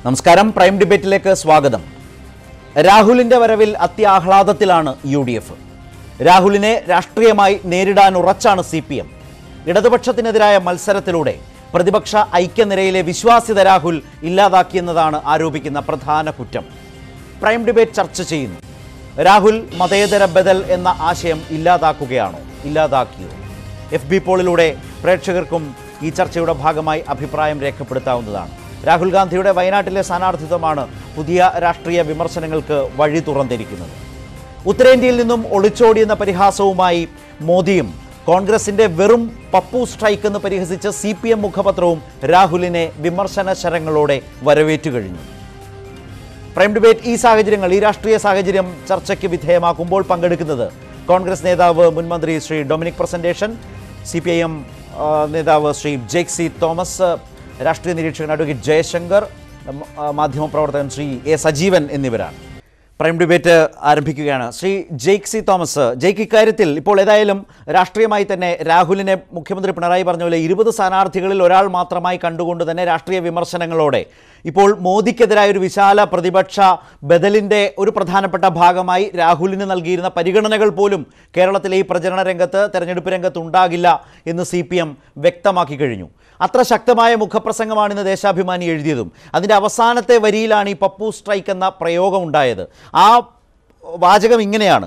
നമസ്കാരം, പ്രൈം ഡിബേറ്റിലേക്ക് സ്വാഗതം. രാഹുലിന്റെ വരവിൽ അത്യാഹ്ലാദത്തിലാണ് UDF. രാഹുലിനെ രാഷ്ട്രീയമായി നേരിടാൻ ഉറച്ചാണ് CPM. ഇടതുപക്ഷത്തിനെതിരായ മത്സരത്തിലൂടെ പ്രതിപക്ഷ ഐക്യനിരയിലെ വിശ്വാസ്യത രാഹുൽ ഇല്ലാതാക്കിയെന്നതാണ് ആരോപിക്കുന്ന പ്രധാന കുറ്റം. പ്രൈം ഡിബേറ്റ് ചർച്ച ചെയ്യുന്നു. രാഹുൽ മതേതര ബദൽ എന്ന ആശയം ഇല്ലാതാക്കുകയാണോ, ഇല്ലാതാക്കിയോ? FB പോളിലൂടെ പ്രേക്ഷകർക്കും ഈ ചർച്ചയുടെ ഭാഗമായി അഭിപ്രായം രേഖപ്പെടുത്താവുന്നതാണ്. രാഹുൽ ഗാന്ധിയുടെ വയനാട്ടിലെ സ്ഥാനാർത്ഥിത്വമാണ് പുതിയ രാഷ്ട്രീയ വിമർശനങ്ങൾക്ക് വഴി തുറന്നിരിക്കുന്നത്. ഉത്തരേന്ത്യയിൽ നിന്നും ഒളിച്ചോടിയെന്ന പരിഹാസവുമായി മോദിയും കോൺഗ്രസിന്റെ വെറും പപ്പു സ്ട്രൈക്ക് എന്ന് പരിഹസിച്ച CPM മുഖപത്രവും രാഹുലിനെ വിമർശന ശരങ്ങളോടെ വരവേറ്റു കഴിഞ്ഞു. പ്രൈം ഡിബേറ്റ് ഈ രാഷ്ട്രീയ സാഹചര്യം ചർച്ചയ്ക്ക് വിധേയമാക്കുമ്പോൾ പങ്കെടുക്കുന്നത് കോൺഗ്രസ് നേതാവ് മുൻമന്ത്രി ശ്രീ ഡൊമിനിക് പ്രസന്റേഷൻ, CPIM നേതാവ് ശ്രീ ജേക്ക് സി തോമസ്, രാഷ്ട്രീയ നിരീക്ഷകൻ അഡ്വക്കേറ്റ് ജയശങ്കർ, മാധ്യമപ്രവർത്തകൻ ശ്രീ A സജീവൻ എന്നിവരാണ്. പ്രൈം ഡിബേറ്റ് ആരംഭിക്കുകയാണ്. ശ്രീ ജേക്ക് സി തോമസ്, ജേക്ക്, ഇക്കാര്യത്തിൽ ഇപ്പോൾ ഏതായാലും രാഷ്ട്രീയമായി തന്നെ രാഹുലിനെ മുഖ്യമന്ത്രി പിണറായി പറഞ്ഞ പോലെ 20 സ്ഥാനാർത്ഥികളിൽ ഒരാൾ മാത്രമായി കണ്ടുകൊണ്ട് തന്നെ രാഷ്ട്രീയ വിമർശനങ്ങളോടെ ഇപ്പോൾ മോദിക്കെതിരായ ഒരു വിശാല പ്രതിപക്ഷ ബദലിൻ്റെ ഒരു പ്രധാനപ്പെട്ട ഭാഗമായി രാഹുലിന് നൽകിയിരുന്ന പരിഗണനകൾ പോലും കേരളത്തിലെ ഈ പ്രചരണ രംഗത്ത്, തെരഞ്ഞെടുപ്പ് രംഗത്ത് ഉണ്ടാകില്ല എന്ന് CPM വ്യക്തമാക്കി കഴിഞ്ഞു. അത്ര ശക്തമായ മുഖപ്രസംഗമാണ് ഇന്ന് ദേശാഭിമാനി എഴുതിയതും. അതിൻ്റെ അവസാനത്തെ വരിയിലാണ് ഈ പപ്പു സ്ട്രൈക്ക് എന്ന പ്രയോഗം ഉണ്ടായത്. ആ വാചകം ഇങ്ങനെയാണ്: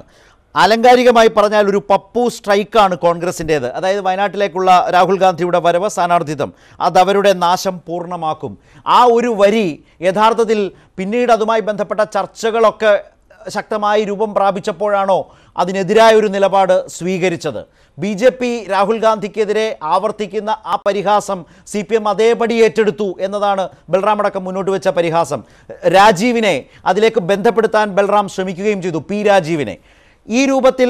ആലങ്കാരികമായി പറഞ്ഞാൽ ഒരു പപ്പു സ്ട്രൈക്കാണ് കോൺഗ്രസിൻ്റേത്. അതായത് വയനാട്ടിലേക്കുള്ള രാഹുൽ ഗാന്ധിയുടെ വരവ്, സ്ഥാനാർത്ഥിത്വം, അതവരുടെ നാശം പൂർണ്ണമാക്കും. ആ ഒരു വരി യഥാർത്ഥത്തിൽ പിന്നീട് അതുമായി ബന്ധപ്പെട്ട ചർച്ചകളൊക്കെ ശക്തമായി രൂപം പ്രാപിച്ചപ്പോഴാണോ അതിനെതിരായ ഒരു നിലപാട് സ്വീകരിച്ചത്? BJP രാഹുൽ ഗാന്ധിക്കെതിരെ ആവർത്തിക്കുന്ന ആ പരിഹാസം CPM അതേപടി ഏറ്റെടുത്തു എന്നതാണ് ബൽറാം അടക്കം മുന്നോട്ട് വെച്ച പരിഹാസം. രാജീവിനെ അതിലേക്ക് ബന്ധപ്പെടുത്താൻ ബൽറാം ശ്രമിക്കുകയും ചെയ്തു, P രാജീവിനെ. ഈ രൂപത്തിൽ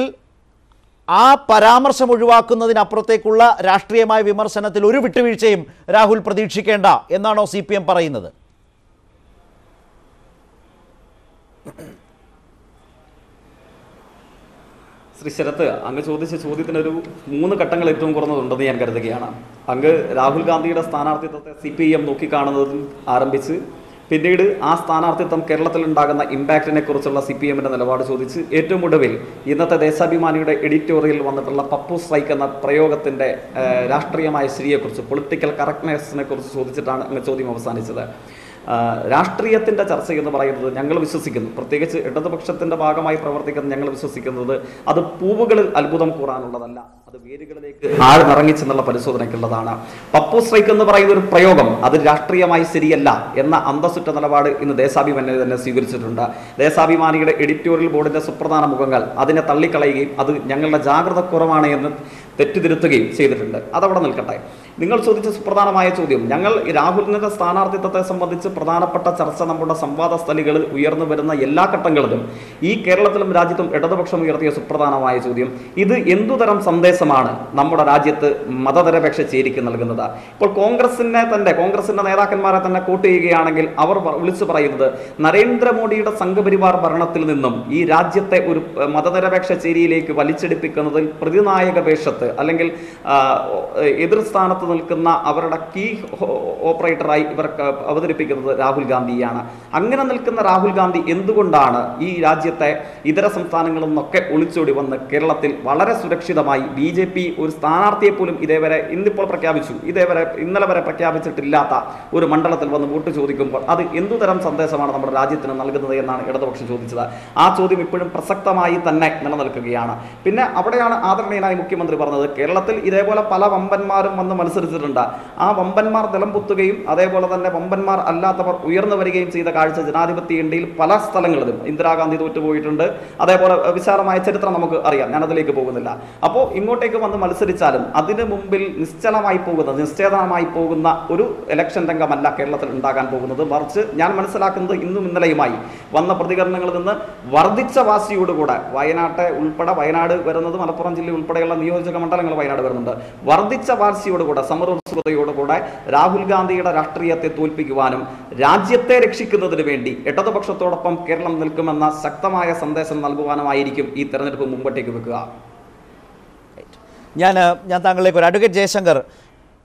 ആ പരാമർശം ഒഴിവാക്കുന്നതിനപ്പുറത്തേക്കുള്ള രാഷ്ട്രീയമായ വിമർശനത്തിൽ ഒരു വിട്ടുവീഴ്ചയും രാഹുൽ പ്രതീക്ഷിക്കേണ്ട എന്നാണോ CPM പറയുന്നത്? ശ്രീ ശരത്ത്, അങ്ങ് ചോദിച്ച ചോദ്യത്തിനൊരു 3 ഘട്ടങ്ങൾ ഏറ്റവും കുറഞ്ഞതുണ്ടെന്ന് ഞാൻ കരുതുകയാണ്. അങ്ങ് രാഹുൽ ഗാന്ധിയുടെ സ്ഥാനാർത്ഥിത്വത്തെ CPM നോക്കിക്കാണുന്നതിൽ ആരംഭിച്ച് പിന്നീട് ആ സ്ഥാനാർത്ഥിത്വം കേരളത്തിൽ ഉണ്ടാകുന്ന ഇമ്പാക്റ്റിനെ കുറിച്ചുള്ള CPMന്റെ നിലപാട് ചോദിച്ച് ഏറ്റവും ഒടുവിൽ ഇന്നത്തെ ദേശാഭിമാനിയുടെ എഡിറ്റോറിയൽ വന്നിട്ടുള്ള പപ്പു സ്ട്രൈക്ക് എന്ന പ്രയോഗത്തിൻ്റെ രാഷ്ട്രീയമായ ശരിയെക്കുറിച്ച്, പൊളിറ്റിക്കൽ കറക്റ്റ്നെസ്സിനെ കുറിച്ച് ചോദിച്ചിട്ടാണ് അങ്ങ് ചോദ്യം അവസാനിച്ചത്. രാഷ്ട്രീയത്തിൻ്റെ ചർച്ച എന്ന് പറയുന്നത് ഞങ്ങൾ വിശ്വസിക്കുന്നു, പ്രത്യേകിച്ച് ഇടതുപക്ഷത്തിൻ്റെ ഭാഗമായി പ്രവർത്തിക്കുന്ന ഞങ്ങൾ വിശ്വസിക്കുന്നത് അത് പൂവുകളിൽ അത്ഭുതം കൂറാനുള്ളതല്ല, അത് വേരുകളിലേക്ക് ആഴ്ന്നിറങ്ങിച്ചെന്നുള്ള പരിശോധനയ്ക്കുള്ളതാണ്. പപ്പു സ്ട്രൈക്ക് എന്ന് പറയുന്ന ഒരു പ്രയോഗം അത് രാഷ്ട്രീയമായി ശരിയല്ല എന്ന അന്തസ്സുറ്റ നിലപാട് ഇന്ന് ദേശാഭിമാനി തന്നെ സ്വീകരിച്ചിട്ടുണ്ട്. ദേശാഭിമാനിയുടെ എഡിറ്റോറിയൽ ബോർഡിൻ്റെ സുപ്രധാന മുഖങ്ങൾ അതിനെ തള്ളിക്കളയുകയും അത് ഞങ്ങളുടെ ജാഗ്രത കുറവാണ് എന്ന് തെറ്റിതിരുത്തുകയും ചെയ്തിട്ടുണ്ട്. അതവിടെ നിൽക്കട്ടെ. നിങ്ങൾ ചോദിച്ച സുപ്രധാനമായ ചോദ്യം, ഞങ്ങൾ രാഹുലിന്റെ സ്ഥാനാർത്ഥിത്വത്തെ സംബന്ധിച്ച് പ്രധാനപ്പെട്ട ചർച്ച നമ്മുടെ സംവാദ സ്ഥലികളിൽ ഉയർന്നു വരുന്ന എല്ലാ ഘട്ടങ്ങളിലും ഈ കേരളത്തിലും രാജ്യത്തും ഇടതുപക്ഷം ഉയർത്തിയ സുപ്രധാനമായ ചോദ്യം, ഇത് എന്തുതരം സന്ദേശമാണ് നമ്മുടെ രാജ്യത്ത് മതനിരപേക്ഷ ചേരിക്ക് നൽകുന്നത്? ഇപ്പോൾ കോൺഗ്രസിന്റെ നേതാക്കന്മാരെ തന്നെ കോട്ട് ചെയ്യുകയാണെങ്കിൽ അവർ വിളിച്ചു പറയുന്നത് നരേന്ദ്രമോദിയുടെ സംഘപരിവാർ ഭരണത്തിൽ നിന്നും ഈ രാജ്യത്തെ ഒരു മതനിരപേക്ഷ ചേരിയിലേക്ക് വലിച്ചെടുപ്പിക്കുന്നതിൽ പ്രതിനായക വേഷത്ത് അല്ലെങ്കിൽ എതിർ സ്ഥാനത്ത് നിൽക്കുന്ന അവരുടെ കീ ഓപ്പറേറ്ററായി ഇവർ അവതരിപ്പിക്കുന്നത് രാഹുൽ ഗാന്ധിയാണ്. അങ്ങനെ നിൽക്കുന്ന രാഹുൽ ഗാന്ധി എന്തുകൊണ്ടാണ് ഈ രാജ്യത്തെ ഇതര സംസ്ഥാനങ്ങളിൽ നിന്നൊക്കെ ഒളിച്ചോടി വന്ന് കേരളത്തിൽ വളരെ സുരക്ഷിതമായി BJP ഒരു സ്ഥാനാർത്ഥിയെ പോലും ഇന്നലെ വരെ പ്രഖ്യാപിച്ചിട്ടില്ലാത്ത ഒരു മണ്ഡലത്തിൽ വന്ന് വോട്ട് ചോദിക്കുമ്പോൾ അത് എന്തുതരം സന്ദേശമാണ് നമ്മുടെ രാജ്യത്തിന് നൽകുന്നത് എന്നാണ് ഇടതുപക്ഷം ചോദിച്ചത്. ആ ചോദ്യം ഇപ്പോഴും പ്രസക്തമായി തന്നെ നിലനിൽക്കുകയാണ്. പിന്നെ അവിടെയാണ് ആദരണീയനായ മുഖ്യമന്ത്രി പറഞ്ഞത്, കേരളത്തിൽ ഇതേപോലെ പല വമ്പന്മാരും വന്ന് മത്സരിച്ചിട്ടുണ്ട്. ആ വമ്പന്മാർ നിലംപൊത്തുകയും അതേപോലെ തന്നെ വമ്പന്മാർ അല്ലാത്തവർ ഉയർന്നു വരികയും ചെയ്ത കാഴ്ച ജനാധിപത്യ ഇന്ത്യയിൽ പല സ്ഥലങ്ങളിലും ഇന്ദിരാഗാന്ധി തോറ്റുപോയിട്ടുണ്ട്. അതേപോലെ വിശാലമായ ചരിത്രം നമുക്ക് അറിയാം, ഞാനതിലേക്ക് പോകുന്നില്ല. അപ്പോൾ ഇങ്ങോട്ടേക്ക് വന്ന് മത്സരിച്ചാലും അതിന് മുമ്പിൽ നിശ്ചേതനമായി പോകുന്ന ഒരു ഇലക്ഷൻ രംഗമല്ല കേരളത്തിൽ ഉണ്ടാകാൻ പോകുന്നത്. മറിച്ച് ഞാൻ മനസ്സിലാക്കുന്നത് ഇന്നും ഇന്നലെയുമായി വന്ന പ്രതികരണങ്ങളിൽ നിന്ന് വർദ്ധിച്ച വാശിയോടുകൂടെ വയനാട് വരുന്നത് മലപ്പുറം ജില്ല ഉൾപ്പെടെയുള്ള നിയോജക മണ്ഡലങ്ങൾ വയനാട് വരുന്നുണ്ട്. വർദ്ധിച്ച വാശിയോടുകൂടെ, സമരോത്സുകതയോടുകൂടെ രാഹുൽ ഗാന്ധിയുടെ രാഷ്ട്രീയത്തെ തോൽപ്പിക്കുവാനും രാജ്യത്തെ രക്ഷിക്കുന്നതിന് വേണ്ടി ഇടതുപക്ഷത്തോടൊപ്പം കേരളം നിൽക്കുമെന്ന ശക്തമായ സന്ദേശം നൽകുവാനുമായിരിക്കും ഈ തെരഞ്ഞെടുപ്പ് മുമ്പോട്ടേക്ക് വെക്കുക. ഞാൻ താങ്കളിലേക്ക് ഒരു അഡ്വക്കേറ്റ് ജയശങ്കർ,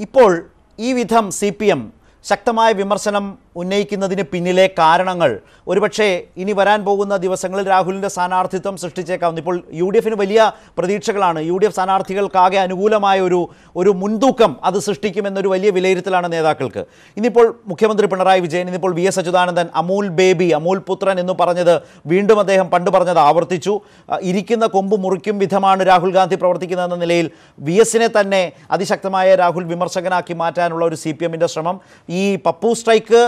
ഇപ്പോൾ ഈ വിധം CPM ശക്തമായ വിമർശനം ഉന്നയിക്കുന്നതിന് പിന്നിലെ കാരണങ്ങൾ ഒരുപക്ഷെ ഇനി വരാൻ പോകുന്ന ദിവസങ്ങളിൽ രാഹുലിൻ്റെ സ്ഥാനാർത്ഥിത്വം സൃഷ്ടിച്ചേക്കാവുന്നു. ഇപ്പോൾ UDF-ന് വലിയ പ്രതീക്ഷകളാണ്. UDF സ്ഥാനാർത്ഥികൾക്കാകെ അനുകൂലമായ ഒരു മുൻതൂക്കം അത് സൃഷ്ടിക്കുമെന്നൊരു വലിയ വിലയിരുത്തലാണ് നേതാക്കൾക്ക്. ഇന്നിപ്പോൾ മുഖ്യമന്ത്രി പിണറായി വിജയൻ, ഇന്നിപ്പോൾ VS അച്യുതാനന്ദൻ അമൂൽ ബേബി, അമൂൽ പുത്രൻ എന്ന് പറഞ്ഞത് വീണ്ടും അദ്ദേഹം പണ്ട് പറഞ്ഞത് ആവർത്തിച്ചു. ഇരിക്കുന്ന കൊമ്പ് മുറിക്കും വിധമാണ് രാഹുൽ ഗാന്ധി പ്രവർത്തിക്കുന്നതെന്ന നിലയിൽ VS-നെ തന്നെ അതിശക്തമായ രാഹുൽ വിമർശകനാക്കി മാറ്റാനുള്ള ഒരു CPM-ൻ്റെ ശ്രമം. ഈ പപ്പു സ്ട്രൈക്ക്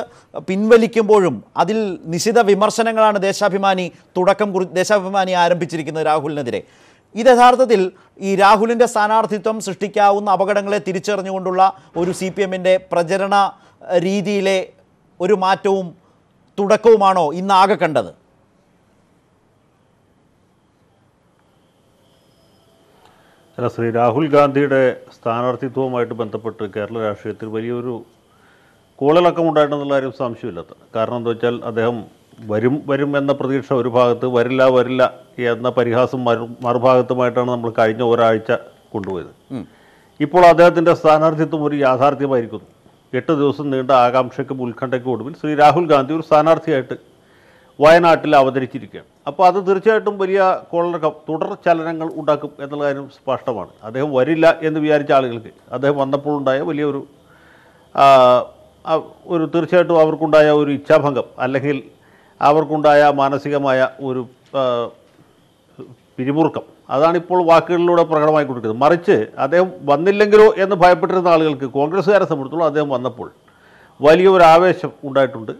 പിൻവലിക്കുമ്പോഴും അതിൽ നിശിത വിമർശനങ്ങളാണ് ദേശാഭിമാനി ആരംഭിച്ചിരിക്കുന്നത് രാഹുലിനെതിരെ. ഇത് യഥാർത്ഥത്തിൽ ഈ രാഹുലിൻ്റെ സ്ഥാനാർത്ഥിത്വം സൃഷ്ടിക്കാവുന്ന അപകടങ്ങളെ തിരിച്ചറിഞ്ഞുകൊണ്ടുള്ള ഒരു CPM-ൻ്റെ പ്രചരണ രീതിയിലെ ഒരു മാറ്റവും തുടക്കവുമാണോ ഇന്നാകെ കണ്ടത്? അല്ല, ശ്രീ രാഹുൽ ഗാന്ധിയുടെ സ്ഥാനാർത്ഥിത്വവുമായിട്ട് ബന്ധപ്പെട്ട് കേരള രാഷ്ട്രീയത്തിൽ വലിയൊരു കോളിളക്കം ഉണ്ടായിട്ടുള്ള കാര്യം സംശയമില്ലാത്ത. കാരണം എന്താ വെച്ചാൽ അദ്ദേഹം വരും എന്ന പ്രതീക്ഷ ഒരു ഭാഗത്ത്, വരില്ല എന്ന പരിഹാസം മറുഭാഗത്തുമായിട്ടാണ് നമ്മൾ കഴിഞ്ഞ ഒരാഴ്ച കൊണ്ടുപോയത്. ഇപ്പോൾ അദ്ദേഹത്തിൻ്റെ സ്ഥാനാർത്ഥിത്വം ഒരു യാഥാർത്ഥ്യമായിരിക്കുന്നു. 8 ദിവസം നീണ്ട ആകാംക്ഷയ്ക്കും ഉത്കണ്ഠയ്ക്കും ഒടുവിൽ ശ്രീ രാഹുൽ ഗാന്ധി ഒരു സ്ഥാനാർത്ഥിയായിട്ട് വയനാട്ടിൽ അവതരിച്ചിരിക്കുകയാണ്. അപ്പോൾ അത് തീർച്ചയായിട്ടും വലിയ കോളിളക്കം, തുടർ ചലനങ്ങൾ ഉണ്ടാക്കും എന്നുള്ള കാര്യം സ്പഷ്ടമാണ്. അദ്ദേഹം വരില്ല എന്ന് വിചാരിച്ച ആളുകൾക്ക് അദ്ദേഹം വന്നപ്പോഴുണ്ടായ വലിയൊരു തീർച്ചയായിട്ടും അവർക്കുണ്ടായ ഒരു ഇച്ഛാഭംഗം, അല്ലെങ്കിൽ അവർക്കുണ്ടായ മാനസികമായ ഒരു പിരിമുറുക്കം, അതാണിപ്പോൾ വാക്കുകളിലൂടെ പ്രകടമായിക്കൊണ്ടിരിക്കുന്നത്. മറിച്ച് അദ്ദേഹം വന്നില്ലെങ്കിലോ എന്ന് ഭയപ്പെട്ടിരുന്ന ആളുകൾക്ക്, കോൺഗ്രസ്സുകാരെ സംബന്ധിച്ചിടത്തോളം അദ്ദേഹം വന്നപ്പോൾ വലിയൊരു ആവേശം ഉണ്ടായിട്ടുണ്ട്.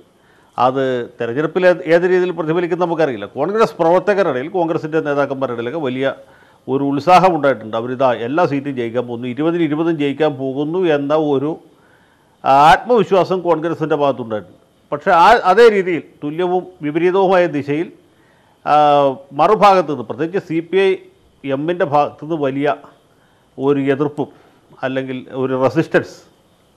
അത് തെരഞ്ഞെടുപ്പിൽ ഏത് രീതിയിൽ പ്രതിഫലിക്കുന്ന നമുക്കറിയില്ല. കോൺഗ്രസ് പ്രവർത്തകരുടെ ഇടയിൽ, കോൺഗ്രസിൻ്റെ നേതാക്കന്മാരുടെ ഇടയിലൊക്കെ വലിയ ഒരു ഉത്സാഹം ഉണ്ടായിട്ടുണ്ട്. അവരിതാ എല്ലാ സീറ്റും ജയിക്കാൻ പോകുന്നു, 20-ൽ 20 ജയിക്കാൻ പോകുന്നു എന്ന ഒരു ആത്മവിശ്വാസം കോൺഗ്രസിൻ്റെ ഭാഗത്തുണ്ടായിട്ടുണ്ട്. പക്ഷേ അതേ രീതിയിൽ തുല്യവും വിപരീതവുമായ ദിശയിൽ മറുഭാഗത്തു നിന്ന്, പ്രത്യേകിച്ച് CPIM-ൻ്റെ ഭാഗത്തുനിന്ന് വലിയ ഒരു എതിർപ്പും അല്ലെങ്കിൽ ഒരു റെസിസ്റ്റൻസ്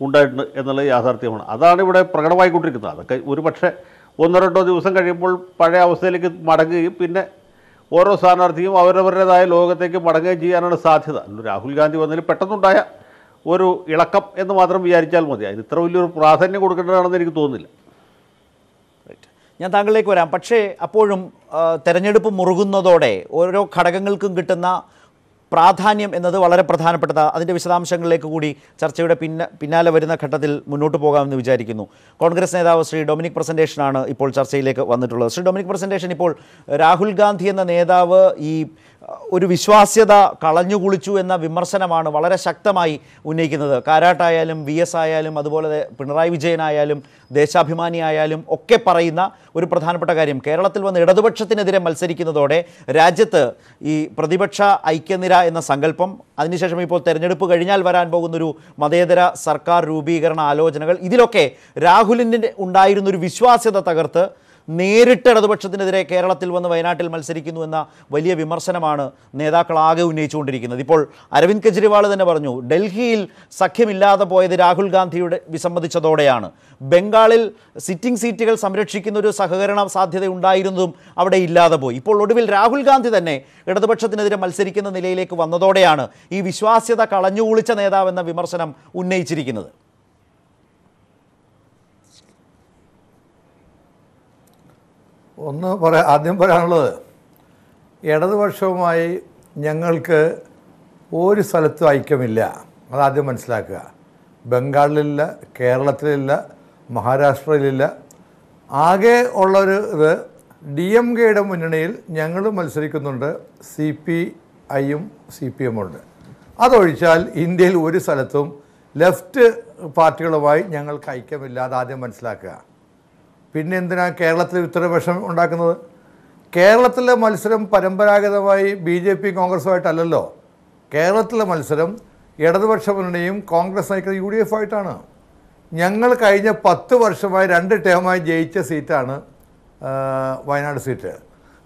ഉണ്ടായിട്ടുണ്ട് എന്നുള്ളത് യാഥാർത്ഥ്യമാണ്. അതാണ് ഇവിടെ പ്രകടമായിക്കൊണ്ടിരിക്കുന്നത്. അതൊക്കെ ഒരു പക്ഷേ 1-2 ദിവസം കഴിയുമ്പോൾ പഴയ അവസ്ഥയിലേക്ക് മടങ്ങുകയും പിന്നെ ഓരോ സ്ഥാനാർത്ഥിയും അവരവരുടേതായ ലോകത്തേക്ക് മടങ്ങുകയും ചെയ്യാനാണ് സാധ്യത. രാഹുൽ ഗാന്ധി വന്നതിൽ പെട്ടെന്നുണ്ടായ ഒരു ഇളക്കം എന്ന് മാത്രം വിചാരിച്ചാൽ മതി. അതിന് ഇത്ര വലിയൊരു പ്രാധാന്യം കൊടുക്കേണ്ടതാണെന്ന് എനിക്ക് തോന്നുന്നില്ല. ഞാൻ താങ്കളിലേക്ക് വരാം. പക്ഷേ അപ്പോഴും തെരഞ്ഞെടുപ്പ് മുറുകുന്നതോടെ ഓരോ ഘടകങ്ങൾക്കും കിട്ടുന്ന പ്രാധാന്യം എന്നത് വളരെ പ്രധാനപ്പെട്ടതാണ്. അതിൻ്റെ വിശദാംശങ്ങളിലേക്ക് കൂടി ചർച്ചയുടെ പിന്നാലെ വരുന്ന ഘട്ടത്തിൽ മുന്നോട്ട് പോകാമെന്ന് വിചാരിക്കുന്നു. കോൺഗ്രസ് നേതാവ് ശ്രീ ഡൊമിനിക് പ്രസൻറ്റേഷനാണ് ഇപ്പോൾ ചർച്ചയിലേക്ക് വന്നിട്ടുള്ളത്. ശ്രീ ഡൊമിനിക് പ്രസൻറ്റേഷൻ, ഇപ്പോൾ രാഹുൽ ഗാന്ധി എന്ന നേതാവ് ഈ ഒരു വിശ്വാസ്യത കളഞ്ഞുകുളിച്ചു എന്ന വിമർശനമാണ് വളരെ ശക്തമായി ഉന്നയിക്കുന്നത്. കാരാട്ടായാലും VS ആയാലും അതുപോലെ പിണറായി വിജയനായാലും ദേശാഭിമാനി ആയാലും ഒക്കെ പറയുന്ന ഒരു പ്രധാനപ്പെട്ട കാര്യം, കേരളത്തിൽ വന്ന് ഇടതുപക്ഷത്തിനെതിരെ മത്സരിക്കുന്നതോടെ രാജ്യത്ത് ഈ പ്രതിപക്ഷ ഐക്യനിര എന്ന സങ്കല്പം, അതിനുശേഷം ഇപ്പോൾ തെരഞ്ഞെടുപ്പ് കഴിഞ്ഞാൽ വരാൻ പോകുന്നൊരു മതേതര സർക്കാർ രൂപീകരണ ആലോചനകൾ, ഇതിലൊക്കെ രാഹുലിൻ്റെ ഉണ്ടായിരുന്നൊരു വിശ്വാസ്യത തകർത്ത് നേരിട്ട് ഇടതുപക്ഷത്തിനെതിരെ കേരളത്തിൽ വന്ന് വയനാട്ടിൽ മത്സരിക്കുന്നു എന്ന വലിയ വിമർശനമാണ് നേതാക്കളാകെ ഉന്നയിച്ചുകൊണ്ടിരിക്കുന്നത്. ഇപ്പോൾ അരവിന്ദ് കെജ്രിവാൾ തന്നെ പറഞ്ഞു, ഡൽഹിയിൽ സഖ്യമില്ലാതെ പോയത് രാഹുൽ ഗാന്ധിയുടെ വിസമ്മതിച്ചതോടെയാണ്. ബംഗാളിൽ സിറ്റിംഗ് സീറ്റുകൾ സംരക്ഷിക്കുന്ന ഒരു സഹകരണ സാധ്യത ഉണ്ടായിരുന്നതും അവിടെ ഇല്ലാതെ പോയി. ഇപ്പോൾ ഒടുവിൽ രാഹുൽ ഗാന്ധി തന്നെ ഇടതുപക്ഷത്തിനെതിരെ മത്സരിക്കുന്ന നിലയിലേക്ക് വന്നതോടെയാണ് ഈ വിശ്വാസ്യത കളഞ്ഞുകുളിച്ച നേതാവെന്ന വിമർശനം ഉന്നയിച്ചിരിക്കുന്നത്. ആദ്യം പറയാനുള്ളത്, ഇടതുപക്ഷവുമായി ഞങ്ങൾക്ക് ഒരു സ്ഥലത്തും ഐക്യമില്ല. അതാദ്യം മനസ്സിലാക്കുക. ബംഗാളിലില്ല, കേരളത്തിലില്ല, മഹാരാഷ്ട്രയിലില്ല. ആകെ ഉള്ളൊരു ഇത് DMKയുടെ മുന്നണിയിൽ ഞങ്ങൾ മത്സരിക്കുന്നുണ്ട്, CPIയും CPM ഉണ്ട്. അതൊഴിച്ചാൽ ഇന്ത്യയിൽ ഒരു സ്ഥലത്തും ലെഫ്റ്റ് പാർട്ടികളുമായി ഞങ്ങൾക്ക് ഐക്യമില്ല. അതാദ്യം മനസ്സിലാക്കുക. പിന്നെ എന്തിനാണ് കേരളത്തിൽ ഉത്തരപക്ഷം ഉണ്ടാക്കുന്നത്? കേരളത്തിലെ മത്സരം പരമ്പരാഗതമായി BJP കോൺഗ്രസുമായിട്ടല്ലല്ലോ. കേരളത്തിലെ മത്സരം ഇടതുപക്ഷ മുന്നണിയും കോൺഗ്രസ് നയിക്കുന്ന UDF ആയിട്ടാണ്. ഞങ്ങൾ കഴിഞ്ഞ 10 വർഷമായി 2 ടേമായി ജയിച്ച സീറ്റാണ് വയനാട് സീറ്റ്.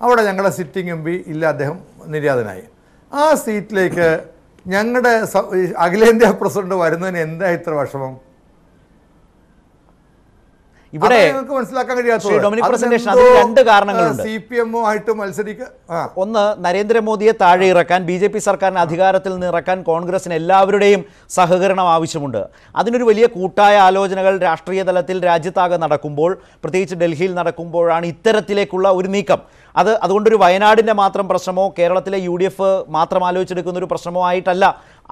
അവിടെ ഞങ്ങളുടെ സിറ്റിംഗ് MP ഇല്ല, അദ്ദേഹം നിര്യാതനായി. ആ സീറ്റിലേക്ക് ഞങ്ങളുടെ അഖിലേന്ത്യാ പ്രസിഡന്റ് വരുന്നതിന് എന്താ ഇത്ര വിഷമം? ഇവിടെ ഞങ്ങൾക്ക് മനസ്സിലാക്കാൻ കഴിയാത്തത്. ഡൊമിനിക് പ്രസന്റേഷൻ അതിന് രണ്ട് കാരണങ്ങളുണ്ട്. CPM-ആയിട്ട് മത്സരിക്കുക. ഒന്ന്, നരേന്ദ്രമോദിയെ താഴെ ഇറക്കാൻ, BJP സർക്കാരിനെ അധികാരത്തിൽ നിന്ന് ഇറക്കാൻ കോൺഗ്രസിന് എല്ലാവരുടെയും സഹകരണം ആവശ്യമുണ്ട്. അതിനൊരു വലിയ കൂട്ടായ ആലോചനകൾ രാഷ്ട്രീയ തലത്തിൽ രാജ്യത്താകെ നടക്കുമ്പോൾ, പ്രത്യേകിച്ച് ഡൽഹിയിൽ നടക്കുമ്പോഴാണ് ഇത്തരത്തിലേക്കുള്ള ഒരു നീക്കം. അതുകൊണ്ടൊരു വയനാടിൻ്റെ മാത്രം പ്രശ്നമോ കേരളത്തിലെ UDF മാത്രം ആലോചിച്ചെടുക്കുന്ന ഒരു പ്രശ്നമോ ആയിട്ടല്ല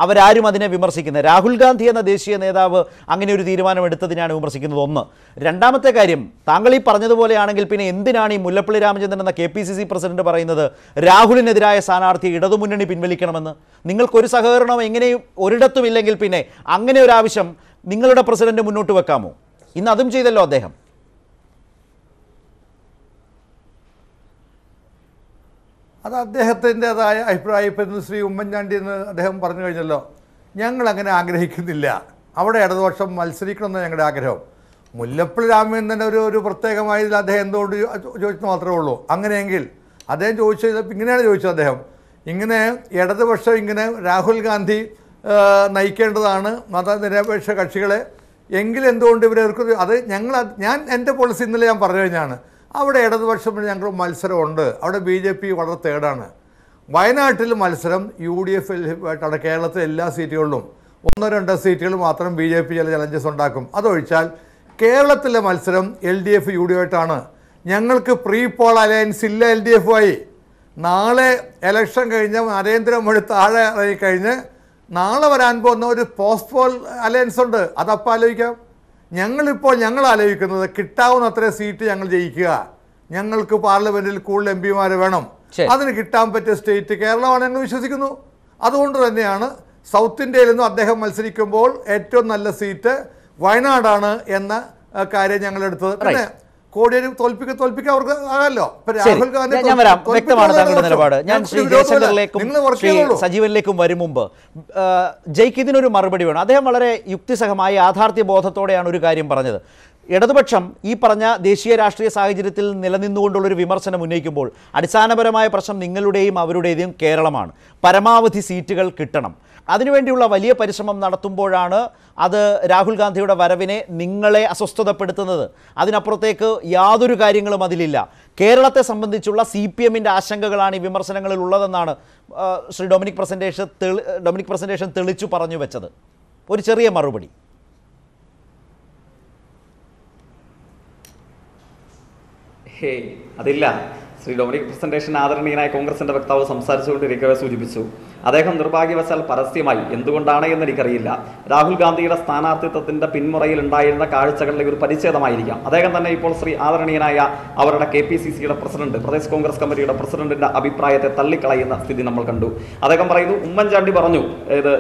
അവരാരും അതിനെ വിമർശിക്കുന്നത്. രാഹുൽ ഗാന്ധി എന്ന ദേശീയ നേതാവ് അങ്ങനെ ഒരു തീരുമാനമെടുത്തതിനാണ് വിമർശിക്കുന്നത്. ഒന്ന്. രണ്ടാമത്തെ കാര്യം, താങ്കൾ ഈ പറഞ്ഞതുപോലെയാണെങ്കിൽ പിന്നെ എന്തിനാണ് ഈ മുല്ലപ്പള്ളി രാമചന്ദ്രൻ എന്ന KPCC പ്രസിഡന്റ് പറയുന്നത് രാഹുലിനെതിരായ സ്ഥാനാർത്ഥി ഇടതുമുന്നണി പിൻവലിക്കണമെന്ന്? നിങ്ങൾക്കൊരു സഹകരണം എങ്ങനെയും ഒരിടത്തും ഇല്ലെങ്കിൽ പിന്നെ അങ്ങനെ ഒരു ആവശ്യം നിങ്ങളുടെ പ്രസിഡന്റ് മുന്നോട്ട് വെക്കാമോ? ഇന്ന് അതും ചെയ്തല്ലോ അദ്ദേഹം. അത് അദ്ദേഹത്തിൻ്റെതായ അഭിപ്രായം. ഇപ്പം ശ്രീ ഉമ്മൻചാണ്ടി എന്ന് അദ്ദേഹം പറഞ്ഞു കഴിഞ്ഞല്ലോ. ഞങ്ങളങ്ങനെ ആഗ്രഹിക്കുന്നില്ല. അവിടെ ഇടതുപക്ഷം മത്സരിക്കണമെന്ന് ഞങ്ങളുടെ ആഗ്രഹം. മുല്ലപ്പള്ളി രാമചന്ദ്രൻ ഒരു പ്രത്യേകമായി അദ്ദേഹം എന്തുകൊണ്ട് ചോദിച്ചത് മാത്രമേ ഉള്ളൂ. അങ്ങനെയെങ്കിൽ അദ്ദേഹം ചോദിച്ചത് ഇങ്ങനെയാണ് ചോദിച്ചത്. അദ്ദേഹം ഇങ്ങനെ ഇടതുപക്ഷം ഇങ്ങനെ രാഹുൽ ഗാന്ധി നയിക്കേണ്ടതാണ് മതനിരപേക്ഷ കക്ഷികളെ, എങ്കിലെന്തുകൊണ്ട് ഇവർക്ക് അത് ഞാൻ എൻ്റെ പോളിസി ഇന്നലെ ഞാൻ പറഞ്ഞു കഴിഞ്ഞാണ്. അവിടെ ഇടതുപക്ഷം ഞങ്ങൾ മത്സരമുണ്ട്. അവിടെ BJP വളരെ തേടാണ്. വയനാട്ടിൽ മത്സരം UDF ആയിട്ടാണ്. കേരളത്തിലെ എല്ലാ സീറ്റുകളിലും 1-2 സീറ്റുകൾ മാത്രം BJP ചില ചലഞ്ചസ് ഉണ്ടാക്കും. അതൊഴിച്ചാൽ കേരളത്തിലെ മത്സരം LDF UDF ആയിട്ടാണ്. ഞങ്ങൾക്ക് പ്രീ പോൾ അലയൻസ് ഇല്ല LDF-ആയി. നാളെ ഇലക്ഷൻ കഴിഞ്ഞ് നരേന്ദ്രമോദി താഴെ കഴിഞ്ഞ് നാളെ വരാൻ പോകുന്ന ഒരു പോസ്റ്റ് പോൾ അലയൻസ് ഉണ്ട്. അതപ്പോൾ ആലോചിക്കാം. ഞങ്ങൾ ആലോചിക്കുന്നത് കിട്ടാവുന്ന അത്ര സീറ്റ് ഞങ്ങൾ ജയിക്കുക. ഞങ്ങൾക്ക് പാർലമെന്റിൽ കൂടുതൽ MP-മാർ വേണം. അതിന് കിട്ടാൻ പറ്റിയ സ്റ്റേറ്റ് കേരളമാണ് ഞങ്ങൾ വിശ്വസിക്കുന്നു. അതുകൊണ്ട് തന്നെയാണ് സൗത്ത് ഇന്ത്യയിൽ നിന്നും അദ്ദേഹം മത്സരിക്കുമ്പോൾ ഏറ്റവും നല്ല സീറ്റ് വയനാടാണ് എന്ന കാര്യം ഞങ്ങൾ എടുത്തത്. പിന്നെ കോടിയേരി തോൽപ്പിക്കാൻ അവർക്ക് ആകാമല്ലോ. രാഹുൽ ഗാന്ധി വ്യക്തമാണ് താങ്കളുടെ നിലപാട്. ഞാൻ ശ്രീ ജയശങ്കറിലേക്കും ശ്രീ സജീവനിലേക്കും വരും മുമ്പ് ജയ്ക്ക് ഇതിനൊരു മറുപടി വേണം. അദ്ദേഹം വളരെ യുക്തിസഹമായ യാഥാർത്ഥ്യ ബോധത്തോടെയാണ് ഒരു കാര്യം പറഞ്ഞത്. ഇടതുപക്ഷം ഈ പറഞ്ഞ ദേശീയ രാഷ്ട്രീയ സാഹചര്യത്തിൽ നിലനിന്നുകൊണ്ടുള്ളൊരു വിമർശനം ഉന്നയിക്കുമ്പോൾ അടിസ്ഥാനപരമായ പ്രശ്നം നിങ്ങളുടെയും അവരുടേതും കേരളമാണ്. പരമാവധി സീറ്റുകൾ കിട്ടണം. അതിനുവേണ്ടിയുള്ള വലിയ പരിശ്രമം നടത്തുമ്പോഴാണ് അത് രാഹുൽ ഗാന്ധിയുടെ വരവിനെ നിങ്ങളെ അസ്വസ്ഥതപ്പെടുത്തുന്നത്. അതിനപ്പുറത്തേക്ക് യാതൊരു കാര്യങ്ങളും അതിലില്ല. കേരളത്തെ സംബന്ധിച്ചുള്ള CPM-ൻ്റെ ആശങ്കകളാണ് ഈ വിമർശനങ്ങളിൽ ഉള്ളതെന്നാണ് ശ്രീ ഡൊമിനിക് പ്രസന്റേഷൻ തെളിച്ചു പറഞ്ഞു വെച്ചത്. ഒരു ചെറിയ മറുപടി. അതില്ല. ശ്രീ ഡൊമിനിക് പ്രസന്റേഷൻ ആദരണീയനായ കോൺഗ്രസിന്റെ വക്താവ് സംസാരിച്ചുകൊണ്ടിരിക്കവെ സൂചിപ്പിച്ചു. അദ്ദേഹം നിർഭാഗ്യവശാൽ പരസ്യമായി, എന്തുകൊണ്ടാണ് എന്ന് എനിക്കറിയില്ല, രാഹുൽ ഗാന്ധിയുടെ സ്ഥാനാർത്ഥിത്വത്തിന്റെ പിന്മുറയിൽ ഉണ്ടായിരുന്ന കാഴ്ചകളുടെ ഒരു പരിച്ഛേദമായിരിക്കാം. അദ്ദേഹം തന്നെ ഇപ്പോൾ ശ്രീ ആദരണീയനായ അവരുടെ KPCC-യുടെ പ്രസിഡന്റ്, പ്രദേശ് കോൺഗ്രസ് കമ്മിറ്റിയുടെ പ്രസിഡന്റിന്റെ അഭിപ്രായത്തെ തള്ളിക്കളയുന്ന സ്ഥിതി നമ്മൾ കണ്ടു. അദ്ദേഹം പറയുന്നു, ഉമ്മൻചാണ്ടി പറഞ്ഞു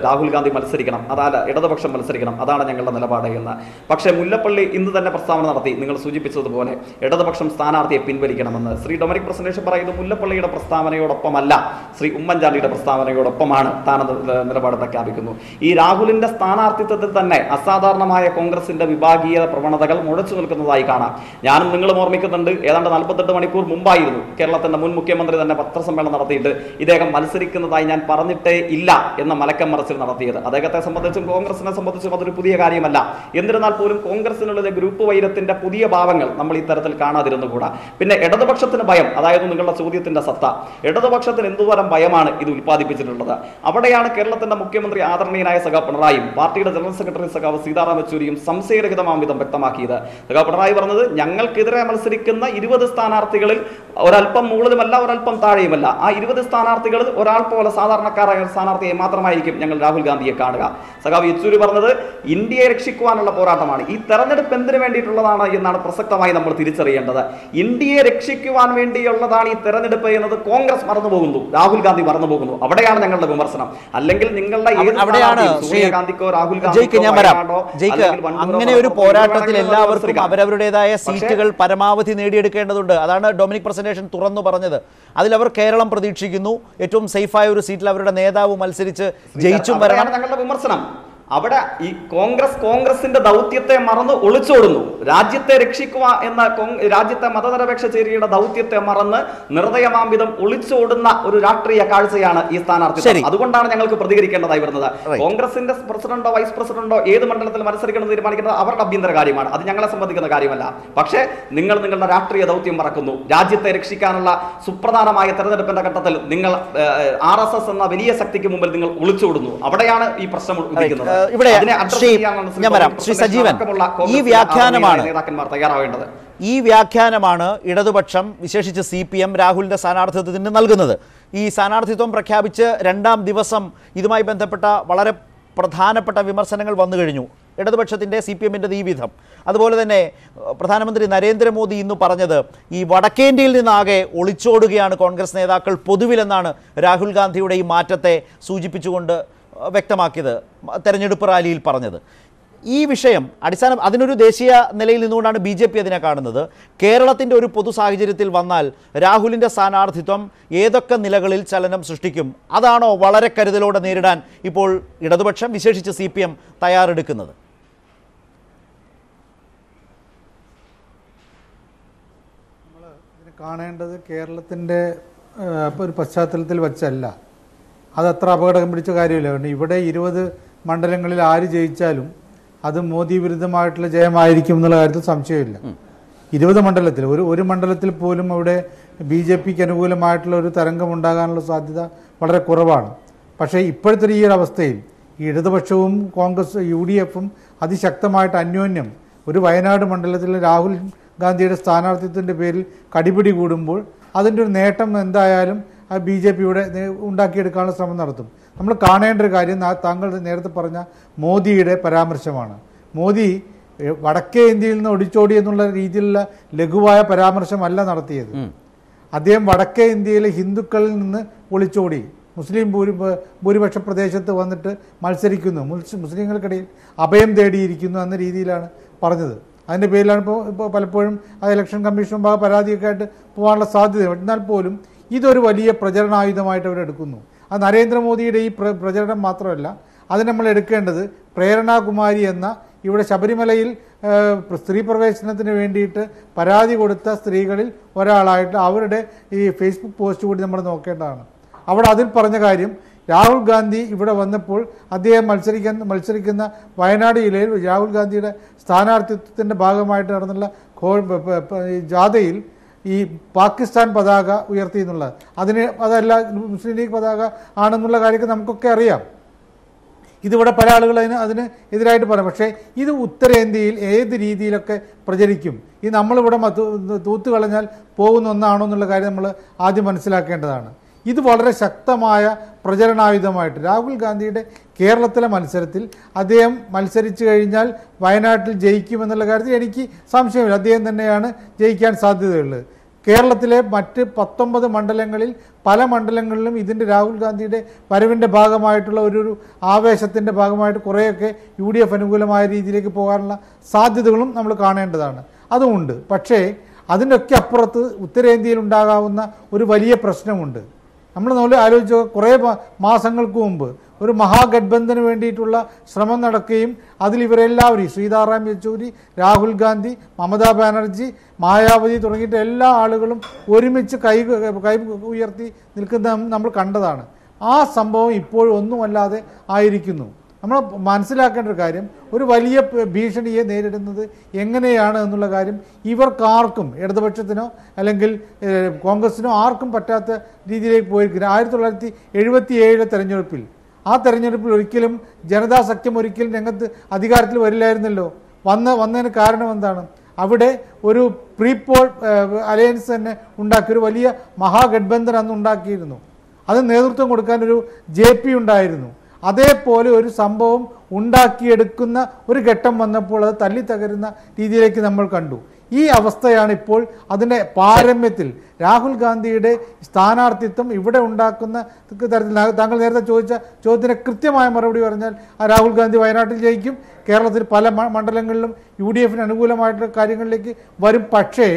രാഹുൽ ഗാന്ധി മത്സരിക്കണം, അതല്ല ഇടതുപക്ഷം മത്സരിക്കണം, അതാണ് ഞങ്ങളുടെ നിലപാട് എന്ന്. പക്ഷേ മുല്ലപ്പള്ളി ഇന്ന് തന്നെ പ്രസ്താവന നടത്തി, നിങ്ങൾ സൂചിപ്പിച്ചതുപോലെ ഇടതുപക്ഷം സ്ഥാനാർത്ഥിയെ പിൻവലിക്കണമെന്ന്. ശ്രീ ഡൊമിനിക് പ്രസന്റേഷൻ പറയുന്നു, മുല്ലപ്പള്ളിയുടെ പ്രസ്താവനയോടൊപ്പമല്ല, ശ്രീ ഉമ്മൻചാണ്ടിയുടെ പ്രസ്താവനയോടൊപ്പമാണ് താൻ നിലപാട് പ്രഖ്യാപിക്കുന്നു. ഈ രാഹുലിന്റെ സ്ഥാനാർത്ഥിത്വത്തിൽ തന്നെ അസാധാരണമായ കോൺഗ്രസിന്റെ വിഭാഗീയ പ്രവണതകൾ മുഴച്ചു നിൽക്കുന്നതായി കാണാം. ഞാനും നിങ്ങളും ഓർമ്മിക്കുന്നുണ്ട്, ഏതാണ്ട് 48 മണിക്കൂർ മുമ്പായിരുന്നു കേരളത്തിന്റെ മുൻ മുഖ്യമന്ത്രി തന്നെ പത്രസമ്മേളനം നടത്തിയിട്ട് ഇദ്ദേഹം മത്സരിക്കുന്നതായി ഞാൻ പറഞ്ഞിട്ടേ ഇല്ല എന്ന മലക്കം മറിച്ചിൽ നടത്തിയത്. അദ്ദേഹത്തെ സംബന്ധിച്ചും കോൺഗ്രസിനെ സംബന്ധിച്ചും അതൊരു പുതിയ കാര്യമല്ല. എന്നിരുന്നാൽ പോലും കോൺഗ്രസിനുള്ളിലെ ഗ്രൂപ്പ് വൈരത്തിന്റെ പുതിയ ഭാവങ്ങൾ നമ്മൾ ഇത്തരത്തിൽ കാണാതിരുന്നുകൂടാ. പിന്നെ ഇടതുപക്ഷത്തിന് ഭയം, അതായത് നിങ്ങളുടെ ചോദ്യത്തിന്റെ സത്ത, ഇടതുപക്ഷത്തിന് എന്തുതരം ഭയമാണ് ഇത് ഉൽപ്പാദിപ്പിച്ചിട്ടുള്ളത്? അവിടെയാണ് കേരളത്തിന്റെ മുഖ്യമന്ത്രി ആദരണീയനായ സഖാവ് പിണറായിയും പാർട്ടിയുടെ ജനറൽ സെക്രട്ടറി സഖാവ് സീതാറാം യെച്ചൂരിയും സംശയരഹിതമാം വിധം വ്യക്തമാക്കിയത്. സഖാവ് പിണറായി പറഞ്ഞത്, ഞങ്ങൾക്കെതിരെ മത്സരിക്കുന്ന 20 സ്ഥാനാർത്ഥികളിൽ ഒരല്പം മുകളിലുമല്ല ഒരല്പം താഴെയുമല്ല, ആ 20 സ്ഥാനാർത്ഥികളിൽ ഒരാൾ പോലെ സാധാരണക്കാരായ സ്ഥാനാർത്ഥിയെ മാത്രമായിരിക്കും ഞങ്ങൾ രാഹുൽ ഗാന്ധിയെ കാണുക. സഖാവ് യെച്ചൂരി പറഞ്ഞത്, ഇന്ത്യയെ രക്ഷിക്കുവാനുള്ള പോരാട്ടമാണ്, ഈ തെരഞ്ഞെടുപ്പ് എന്തിനു വേണ്ടിയിട്ടുള്ളതാണ് എന്നാണ് പ്രസക്തമായി നമ്മൾ തിരിച്ചറിയേണ്ടത്. ഇന്ത്യയെ രക്ഷിക്കുവാൻ വേണ്ടിയുള്ളതാണ് ഈ തെരഞ്ഞെടുപ്പ് എന്നത് കോൺഗ്രസ് മറന്നുപോകുന്നു, രാഹുൽ ഗാന്ധി മറന്നുപോകുന്നു. അവിടെയാണ് ഞങ്ങളുടെ വിമർശനം. അല്ലെങ്കിൽ നിങ്ങളുടെ അങ്ങനെ ഒരു പോരാട്ടത്തിൽ എല്ലാവർക്കും അവരവരുടേതായ സീറ്റുകൾ പരമാവധി നേടിയെടുക്കേണ്ടതുണ്ട്. അതാണ് ഡൊമിനിക് പ്രസന്റേഷൻ തുറന്നു പറഞ്ഞത്. അതിലവർ കേരളം പ്രതീക്ഷിക്കുന്നു. ഏറ്റവും സേഫായ ഒരു സീറ്റിൽ അവരുടെ നേതാവ് മത്സരിച്ച് ജയിച്ചും വരണം. ഞങ്ങളുടെ വിമർശനം അവിടെ ഈ കോൺഗ്രസിന്റെ ദൗത്യത്തെ മറന്ന് ഒളിച്ചോടുന്നു. രാജ്യത്തെ രക്ഷിക്കുക എന്ന രാജ്യത്തെ മതനിരപേക്ഷ ചേരിയുടെ ദൗത്യത്തെ മറന്ന് നിർദ്ദയമാംവിധം ഒളിച്ചോടുന്ന ഒരു രാഷ്ട്രീയ കാഴ്ചയാണ് ഈ സ്ഥാനാർത്ഥി. അതുകൊണ്ടാണ് ഞങ്ങൾക്ക് പ്രതികരിക്കേണ്ടതായി വരുന്നത്. കോൺഗ്രസിന്റെ പ്രസിഡന്റോ വൈസ് പ്രസിഡന്റോ ഏത് മണ്ഡലത്തിൽ മത്സരിക്കണം തീരുമാനിക്കുന്നത് അവരുടെ ആഭ്യന്തര കാര്യമാണ്, അത് ഞങ്ങളെ സംബന്ധിക്കുന്ന കാര്യമല്ല. പക്ഷേ നിങ്ങൾ നിങ്ങളുടെ രാഷ്ട്രീയ ദൗത്യം മറക്കുന്നു. രാജ്യത്തെ രക്ഷിക്കാനുള്ള സുപ്രധാനമായ തെരഞ്ഞെടുപ്പിന്റെ ഘട്ടത്തിൽ നിങ്ങൾ RSS എന്ന വലിയ ശക്തിക്ക് മുമ്പിൽ നിങ്ങൾ ഒളിച്ചോടുന്നു. അവിടെയാണ് ഈ പ്രശ്നം ഉദിക്കുന്നത്. ഇവിടെ ശ്രീ സജീവൻ, ഈ വ്യാഖ്യാനമാണ് ഇടതുപക്ഷം വിശേഷിച്ച് CPM രാഹുലിന്റെ സ്ഥാനാർത്ഥിത്വത്തിന് നൽകുന്നത്. ഈ സ്ഥാനാർത്ഥിത്വം പ്രഖ്യാപിച്ച് 2ാം ദിവസം ഇതുമായി ബന്ധപ്പെട്ട വളരെ പ്രധാനപ്പെട്ട വിമർശനങ്ങൾ വന്നു കഴിഞ്ഞു. ഇടതുപക്ഷത്തിൻ്റെ CPMൻ്റെ ഈ വിധം. അതുപോലെ തന്നെ പ്രധാനമന്ത്രി നരേന്ദ്രമോദി ഇന്ന് പറഞ്ഞത് ഈ വടക്കേന്ത്യയിൽ നിന്നാകെ ഒളിച്ചോടുകയാണ് കോൺഗ്രസ് നേതാക്കൾ പൊതുവിലെന്നാണ് രാഹുൽ ഗാന്ധിയുടെ ഈ മാറ്റത്തെ സൂചിപ്പിച്ചുകൊണ്ട് വ്യക്തമാക്കിയത്, തെരഞ്ഞെടുപ്പ് റാലിയിൽ പറഞ്ഞത്. ഈ വിഷയം അതിനൊരു ദേശീയ നിലയിൽ നിന്നുകൊണ്ടാണ് BJP അതിനെ കാണുന്നത്. കേരളത്തിൻ്റെ ഒരു പൊതു സാഹചര്യത്തിൽ വന്നാൽ രാഹുലിൻ്റെ സ്ഥാനാർത്ഥിത്വം ഏതൊക്കെ നിലകളിൽ ചലനം സൃഷ്ടിക്കും? അതാണോ വളരെ കരുതലോടെ നേരിടാൻ ഇപ്പോൾ ഇടതുപക്ഷം വിശേഷിച്ച് CPM തയ്യാറെടുക്കുന്നത്? കാണേണ്ടത് കേരളത്തിൻ്റെ ഒരു പശ്ചാത്തലത്തിൽ വച്ചല്ല. അതത്ര അപകടം പിടിച്ച കാര്യമില്ല. ഇവിടെ 20 മണ്ഡലങ്ങളിൽ ആര് ജയിച്ചാലും അത് മോദി വിരുദ്ധമായിട്ടുള്ള ജയമായിരിക്കും എന്നുള്ള കാര്യത്തിൽ സംശയമില്ല. 20 മണ്ഡലത്തിൽ ഒരു മണ്ഡലത്തിൽ പോലും അവിടെ BJPക്ക് അനുകൂലമായിട്ടുള്ള ഒരു തരംഗം ഉണ്ടാകാനുള്ള സാധ്യത വളരെ കുറവാണ്. പക്ഷേ ഇപ്പോഴത്തെ ഈ ഒരു അവസ്ഥയിൽ ഇടതുപക്ഷവും കോൺഗ്രസ് UDFും അതിശക്തമായിട്ട് അന്യോന്യം ഒരു വയനാട് മണ്ഡലത്തിൽ രാഹുൽ ഗാന്ധിയുടെ സ്ഥാനാർത്ഥിത്വത്തിൻ്റെ പേരിൽ കടിപിടി കൂടുമ്പോൾ അതിൻ്റെ ഒരു നേട്ടം എന്തായാലും BJP ഇവിടെ ഉണ്ടാക്കിയെടുക്കാനുള്ള ശ്രമം നടത്തും. നമ്മൾ കാണേണ്ട ഒരു കാര്യം താങ്കൾ നേരത്തെ പറഞ്ഞ മോദിയുടെ പരാമർശമാണ്. മോദി വടക്കേ ഇന്ത്യയിൽ നിന്ന് ഒടിച്ചോടി എന്നുള്ള രീതിയിലുള്ള ലഘുവായ പരാമർശമല്ല നടത്തിയത്. അദ്ദേഹം വടക്കേ ഇന്ത്യയിലെ ഹിന്ദുക്കളിൽ നിന്ന് ഒളിച്ചോടി മുസ്ലിം ഭൂരിപക്ഷ പ്രദേശത്ത് വന്നിട്ട് മത്സരിക്കുന്നു, മുസ്ലിങ്ങൾക്കിടയിൽ അഭയം തേടിയിരിക്കുന്നു എന്ന രീതിയിലാണ് പറഞ്ഞത്. അതിൻ്റെ പേരിലാണ് ഇപ്പോൾ പലപ്പോഴും അത് ഇലക്ഷൻ കമ്മീഷൻ മുമ്പാകെ പരാതിയൊക്കെ ആയിട്ട് പോകാനുള്ള സാധ്യത. എന്നാൽ പോലും ഇതൊരു വലിയ പ്രചരണായുധമായിട്ട് അവരെടുക്കുന്നു. അത് നരേന്ദ്രമോദിയുടെ ഈ പ്രചരണം മാത്രമല്ല, അത് നമ്മൾ എടുക്കേണ്ടത് പ്രേരണാകുമാരി എന്ന ഇവിടെ ശബരിമലയിൽ സ്ത്രീ പ്രവേശനത്തിന് വേണ്ടിയിട്ട് പരാതി കൊടുത്ത സ്ത്രീകളിൽ ഒരാളായിട്ട് അവരുടെ ഈ ഫേസ്ബുക്ക് പോസ്റ്റ് കൂടി നമ്മൾ നോക്കേണ്ടതാണ്. അവിടെ അതിൽ പറഞ്ഞ കാര്യം, രാഹുൽ ഗാന്ധി ഇവിടെ വന്നപ്പോൾ അദ്ദേഹം മത്സരിക്കുന്ന വയനാട് ജില്ലയിൽ രാഹുൽ ഗാന്ധിയുടെ സ്ഥാനാർത്ഥിത്വത്തിൻ്റെ ഭാഗമായിട്ട് നടന്നുള്ള ജാഥയിൽ ഈ പാകിസ്ഥാൻ പതാക ഉയർത്തി എന്നുള്ളത്, അതല്ല മുസ്ലിം ലീഗ് പതാക ആണെന്നുള്ള കാര്യമൊക്കെ നമുക്കൊക്കെ അറിയാം. ഇതിവിടെ പല ആളുകൾ അതിന് എതിരായിട്ട് പറയാം. പക്ഷേ ഇത് ഉത്തരേന്ത്യയിൽ ഏത് രീതിയിലൊക്കെ പ്രചരിക്കും, ഈ നമ്മളിവിടെ തൂത്ത് കളഞ്ഞാൽ പോകുന്ന ഒന്നാണോ എന്നുള്ള കാര്യം നമ്മൾ ആദ്യം മനസ്സിലാക്കേണ്ടതാണ്. ഇത് വളരെ ശക്തമായ പ്രചരണായുധമായിട്ട് രാഹുൽ ഗാന്ധിയുടെ കേരളത്തിലെ മത്സരത്തിൽ അദ്ദേഹം മത്സരിച്ചു കഴിഞ്ഞാൽ വയനാട്ടിൽ ജയിക്കുമെന്നുള്ള കാര്യത്തിൽ എനിക്ക് സംശയമില്ല. അദ്ദേഹം തന്നെയാണ് ജയിക്കാൻ സാധ്യതയുള്ളത്. കേരളത്തിലെ മറ്റ് 19 മണ്ഡലങ്ങളിൽ പല മണ്ഡലങ്ങളിലും ഇതിൻ്റെ രാഹുൽ ഗാന്ധിയുടെ വരവിൻ്റെ ഭാഗമായിട്ടുള്ള ഒരു ആവേശത്തിൻ്റെ ഭാഗമായിട്ട് കുറേയൊക്കെ UDF അനുകൂലമായ രീതിയിലേക്ക് പോകാനുള്ള സാധ്യതകളും നമ്മൾ കാണേണ്ടതാണ്. അതുമുണ്ട്. പക്ഷേ അതിനൊക്കെ അപ്പുറത്ത് ഉത്തരേന്ത്യയിൽ ഉണ്ടാകാവുന്ന ഒരു വലിയ പ്രശ്നമുണ്ട്. നമ്മൾ ആലോചിച്ച് കുറേ മാസങ്ങൾക്ക് മുമ്പ് ഒരു മഹാഗഡ്ബന്ധന് വേണ്ടിയിട്ടുള്ള ശ്രമം നടക്കുകയും അതിൽ ഇവരെല്ലാവരും സീതാറാം യെച്ചൂരി, രാഹുൽ ഗാന്ധി, മമതാ ബാനർജി, മായാവതി തുടങ്ങിയിട്ട് എല്ലാ ആളുകളും ഒരുമിച്ച് കൈ ഉയർത്തി നിൽക്കുന്ന നമ്മൾ കണ്ടതാണ്. ആ സംഭവം ഇപ്പോഴൊന്നുമല്ലാതെ ആയിരിക്കുന്നു. നമ്മൾ മനസ്സിലാക്കേണ്ട ഒരു കാര്യം, ഒരു വലിയ ഭീഷണിയെ നേരിടുന്നത് എങ്ങനെയാണ് എന്നുള്ള കാര്യം ഇവർക്കാർക്കും, ഇടതുപക്ഷത്തിനോ അല്ലെങ്കിൽ കോൺഗ്രസിനോ ആർക്കും പറ്റാത്ത രീതിയിലേക്ക് പോയിരിക്കുന്നത്. 1977 തെരഞ്ഞെടുപ്പിൽ, ആ തെരഞ്ഞെടുപ്പിൽ ഒരിക്കലും ജനതാ സഖ്യം ഒരിക്കലും രംഗത്ത് അധികാരത്തിൽ വരില്ലായിരുന്നല്ലോ. വന്നതിന് കാരണം എന്താണ്? അവിടെ ഒരു പ്രീ പോൾ അലയൻസ് തന്നെ ഉണ്ടാക്കിയൊരു വലിയ മഹാഗഡ്ബന്ധൻ അന്ന് ഉണ്ടാക്കിയിരുന്നു. അത് നേതൃത്വം കൊടുക്കാൻ ഒരു JP ഉണ്ടായിരുന്നു. അതേപോലെ ഒരു സംഭവം ഉണ്ടാക്കിയെടുക്കുന്ന ഒരു ഘട്ടം വന്നപ്പോൾ അത് തല്ലിത്തകരുന്ന രീതിയിലേക്ക് നമ്മൾ കണ്ടു. ഈ അവസ്ഥയാണ് ഇപ്പോൾ അതിൻ്റെ പാരമ്യത്തിൽ രാഹുൽ ഗാന്ധിയുടെ സ്ഥാനാർത്ഥിത്വം ഇവിടെ ഉണ്ടാക്കുന്ന തരത്തിൽ. താങ്കൾ നേരത്തെ ചോദിച്ച ചോദ്യത്തിന് കൃത്യമായ മറുപടി പറഞ്ഞാൽ രാഹുൽ ഗാന്ധി വയനാട്ടിൽ ജയിക്കും, കേരളത്തിൽ പല മണ്ഡലങ്ങളിലും UDFന് അനുകൂലമായിട്ടുള്ള കാര്യങ്ങളിലേക്ക് വരും. പക്ഷേ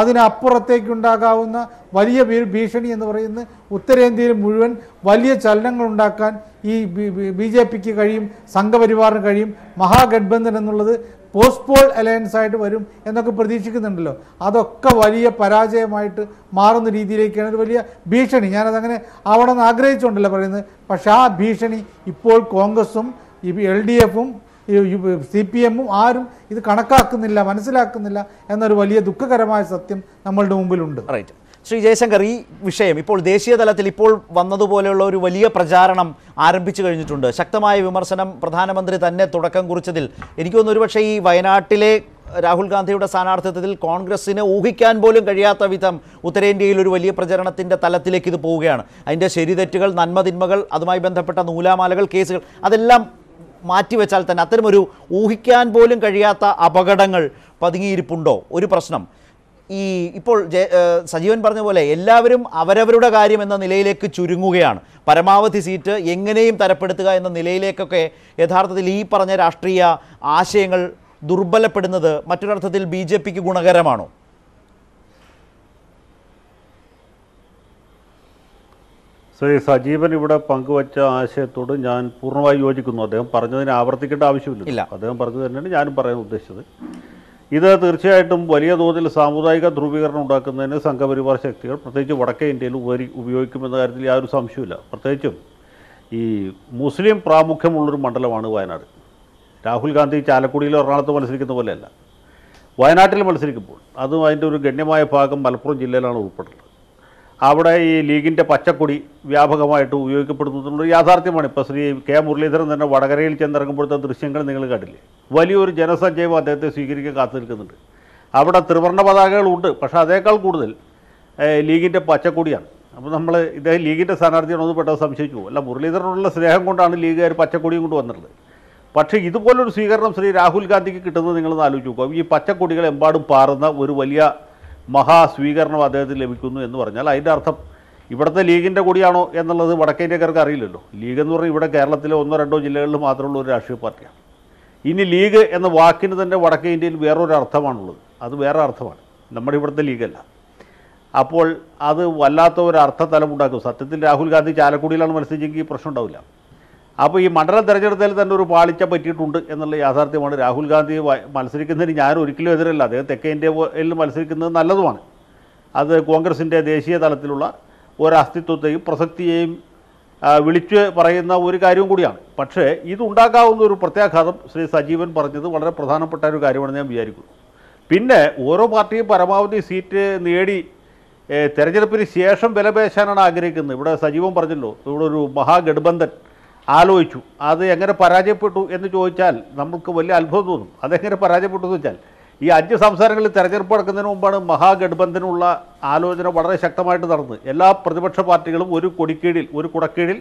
അതിനപ്പുറത്തേക്കുണ്ടാകാവുന്ന വലിയ ഭീഷണി എന്ന് പറയുന്നത് ഉത്തരേന്ത്യയിൽ മുഴുവൻ വലിയ ചലനങ്ങൾ ഉണ്ടാക്കാൻ ഈ BJP കഴിയും, സംഘപരിവാറിന് കഴിയും. മഹാഗഡ്ബന്ധൻ എന്നുള്ളത് പോസ്റ്റ് പോൾ അലയൻസ് ആയിട്ട് വരും എന്നൊക്കെ പ്രതീക്ഷിക്കുന്നുണ്ടല്ലോ. അതൊക്കെ വലിയ പരാജയമായിട്ട് മാറുന്ന രീതിയിലേക്കാണ് ഒരു വലിയ ഭീഷണി. ഞാനതങ്ങനെ ആവണമെന്ന് ആഗ്രഹിച്ചുകൊണ്ടല്ല പറയുന്നത്. പക്ഷേ ആ ഭീഷണി ഇപ്പോൾ കോൺഗ്രസും LDFും CPM ആരും ഇത് കണക്കാക്കുന്നില്ല, മനസ്സിലാക്കുന്നില്ല എന്നൊരു വലിയ ദുഃഖകരമായ സത്യം നമ്മളുടെ മുമ്പിലുണ്ട്. റൈറ്റ്. ശ്രീ ജയശങ്കർ, ഈ വിഷയം ഇപ്പോൾ ദേശീയ തലത്തിൽ ഇപ്പോൾ വന്നതുപോലെയുള്ള ഒരു വലിയ പ്രചാരണം ആരംഭിച്ചു കഴിഞ്ഞിട്ടുണ്ട്. ശക്തമായ വിമർശനം പ്രധാനമന്ത്രി തന്നെ തുടക്കം കുറിച്ചതിൽ എനിക്ക് തോന്നുന്നു ഒരുപക്ഷെ ഈ വയനാട്ടിലെ രാഹുൽ ഗാന്ധിയുടെ സ്ഥാനാർത്ഥിത്വത്തിൽ കോൺഗ്രസ്സിന് ഊഹിക്കാൻ പോലും കഴിയാത്ത വിധം ഉത്തരേന്ത്യയിൽ ഒരു വലിയ പ്രചരണത്തിൻ്റെ തലത്തിലേക്ക് ഇത് പോവുകയാണ്. അതിൻ്റെ ശരിതെറ്റുകൾ, നന്മതിന്മകൾ, അതുമായി ബന്ധപ്പെട്ട നൂലാമാലകൾ, കേസുകൾ അതെല്ലാം മാറ്റിവെച്ചാൽ തന്നെ അത്തരമൊരു ഊഹിക്കാൻ പോലും കഴിയാത്ത അപകടങ്ങൾ പതുങ്ങിയിരിപ്പുണ്ടോ? ഒരു പ്രശ്നം ഈ ഇപ്പോൾ സജീവൻ പറഞ്ഞ പോലെ എല്ലാവരും അവരവരുടെ കാര്യം എന്ന നിലയിലേക്ക് ചുരുങ്ങുകയാണ്. പരമാവധി സീറ്റ് എങ്ങനെയും തരപ്പെടുത്തുക എന്ന നിലയിലേക്കൊക്കെ യഥാർത്ഥത്തിൽ ഈ പറഞ്ഞ രാഷ്ട്രീയ ആശയങ്ങൾ ദുർബലപ്പെടുന്നത് മറ്റൊരർത്ഥത്തിൽ BJPക്ക് ഗുണകരമാണോ? ശ്രീ സജീവൻ ഇവിടെ പങ്കുവച്ച ആശയത്തോട് ഞാൻ പൂർണ്ണമായി യോജിക്കുന്നു. അദ്ദേഹം പറഞ്ഞതിന് ആവർത്തിക്കേണ്ട ആവശ്യമില്ല. അദ്ദേഹം പറഞ്ഞത് തന്നെയാണ് ഞാനും പറയാൻ ഉദ്ദേശിച്ചത്. ഇത് തീർച്ചയായിട്ടും വലിയ തോതിൽ സാമുദായിക ധ്രുവീകരണം ഉണ്ടാക്കുന്നതിന് സംഘപരിവാർ ശക്തികൾ പ്രത്യേകിച്ച് വടക്കേ ഇന്ത്യയിൽ ഉപയോഗിക്കുമെന്ന കാര്യത്തിൽ യാതൊരു സംശയമില്ല. പ്രത്യേകിച്ചും ഈ മുസ്ലിം പ്രാമുഖ്യമുള്ളൊരു മണ്ഡലമാണ് വയനാട്. രാഹുൽ ഗാന്ധി ചാലക്കുടിയിലോ എറണാകുളത്ത് മത്സരിക്കുന്ന പോലെയല്ല, വയനാട്ടിൽ മത്സരിക്കുമ്പോൾ അതും അതിൻ്റെ ഒരു ഗണ്യമായ ഭാഗം മലപ്പുറം ജില്ലയിലാണ് ഉൾപ്പെടുന്നത്. അവിടെ ഈ ലീഗിൻ്റെ പച്ചക്കൊടി വ്യാപകമായിട്ട് ഉപയോഗിക്കപ്പെടുന്നതിനുള്ള യാഥാർത്ഥ്യമാണ്. ഇപ്പോൾ ശ്രീ കെ മുരളീധരൻ തന്നെ വടകരയിൽ ചെന്നിറങ്ങുമ്പോഴത്തെ ദൃശ്യങ്ങൾ നിങ്ങൾ കണ്ടില്ലേ? വലിയൊരു ജനസഞ്ചയം അദ്ദേഹത്തെ സ്വീകരിക്കാൻ കാത്തു നിൽക്കുന്നുണ്ട്. അവിടെ ത്രിവർണ്ണ പതാകകളുണ്ട്, പക്ഷേ അതേക്കാൾ കൂടുതൽ ലീഗിൻ്റെ പച്ചക്കൊടിയാണ്. അപ്പോൾ നമ്മൾ ഇദ്ദേഹം ലീഗിൻ്റെ സ്ഥാനാർത്ഥിയാണെന്ന് പെട്ടെന്ന് സംശയിച്ചു പോകും. അല്ല, മുരളീധരനുള്ള സ്നേഹം കൊണ്ടാണ് ലീഗുകാർ പച്ചക്കൊടിയും കൊണ്ട് വന്നിട്ടുള്ളത്. പക്ഷേ ഇതുപോലൊരു സ്വീകരണം ശ്രീ രാഹുൽ ഗാന്ധിക്ക് കിട്ടുന്നത് നിങ്ങളൊന്ന് ആലോചിച്ച് നോക്കുക. ഈ പച്ചക്കൊടികൾ എമ്പാടും പാറുന്ന ഒരു വലിയ മഹാസ്വീകരണം അദ്ദേഹത്തിന് ലഭിക്കുന്നു എന്ന് പറഞ്ഞാൽ അതിൻ്റെ അർത്ഥം ഇവിടുത്തെ ലീഗിൻ്റെ കൂടിയാണോ എന്നുള്ളത് വടക്കേ ഇന്ത്യക്കാർക്ക് അറിയില്ലല്ലോ. ലീഗ് എന്ന് പറഞ്ഞാൽ ഇവിടെ കേരളത്തിലെ 1-2 ജില്ലകളിൽ മാത്രമുള്ള ഒരു രാഷ്ട്രീയ പാർട്ടിയാണ്. ഇനി ലീഗ് എന്ന വാക്കിന് തന്നെ വടക്കേ ഇന്ത്യയിൽ വേറൊരു അർത്ഥമാണുള്ളത്. അത് വേറെ അർത്ഥമാണ്, നമ്മുടെ ഇവിടുത്തെ ലീഗല്ല. അപ്പോൾ അത് വല്ലാത്ത ഒരു അർത്ഥതലം ഉണ്ടാക്കും. സത്യത്തിൽ രാഹുൽ ഗാന്ധി ചാലക്കുടിയിലാണ് മത്സരിച്ചെങ്കിൽ ഈ പ്രശ്നം ഉണ്ടാവില്ല. അപ്പോൾ ഈ മണ്ഡലം തിരഞ്ഞെടുത്തതിൽ തന്നെ ഒരു പാളിച്ച പറ്റിയിട്ടുണ്ട് എന്നുള്ള യാഥാർത്ഥ്യമാണ്. രാഹുൽ ഗാന്ധി മത്സരിക്കുന്നതിന് ഞാൻ ഒരിക്കലും എതിരല്ല. അദ്ദേഹം തെക്കേ ഇന്ത്യയിൽ മത്സരിക്കുന്നത് നല്ലതുമാണ്. അത് കോൺഗ്രസിൻ്റെ ദേശീയ തലത്തിലുള്ള ഒരു അസ്തിത്വത്തെയും പ്രസക്തിയെയും വിളിച്ച് പറയുന്ന ഒരു കാര്യവും കൂടിയാണ്. പക്ഷേ ഇതുണ്ടാക്കാവുന്ന ഒരു പ്രത്യാഘാതം ശ്രീ സജീവൻ പറഞ്ഞത് വളരെ പ്രധാനപ്പെട്ട ഒരു കാര്യമാണ് ഞാൻ വിചാരിക്കുന്നു. പിന്നെ ഓരോ പാർട്ടിയും പരമാവധി സീറ്റ് നേടി തെരഞ്ഞെടുപ്പിന് ശേഷം വിലപേശാനാണ് ആഗ്രഹിക്കുന്നത്. ഇവിടെ സജീവൻ പറഞ്ഞല്ലോ, ഇവിടെ ഒരു മഹാഗഡ്ബന്ധൻ ആലോചിച്ചു. അത് എങ്ങനെ പരാജയപ്പെട്ടു എന്ന് ചോദിച്ചാൽ നമുക്ക് വലിയ അത്ഭുതം തോന്നും. അതെങ്ങനെ പരാജയപ്പെട്ടു എന്ന് വെച്ചാൽ ഈ 5 സംസ്ഥാനങ്ങളിൽ തെരഞ്ഞെടുപ്പ് നടക്കുന്നതിന് മുമ്പാണ് മഹാഗഡ്ബന്ധനുള്ള ആലോചന വളരെ ശക്തമായിട്ട് നടന്നത്. എല്ലാ പ്രതിപക്ഷ പാർട്ടികളും ഒരു കൊടിക്കീഴിൽ, ഒരു കുടക്കീഴിൽ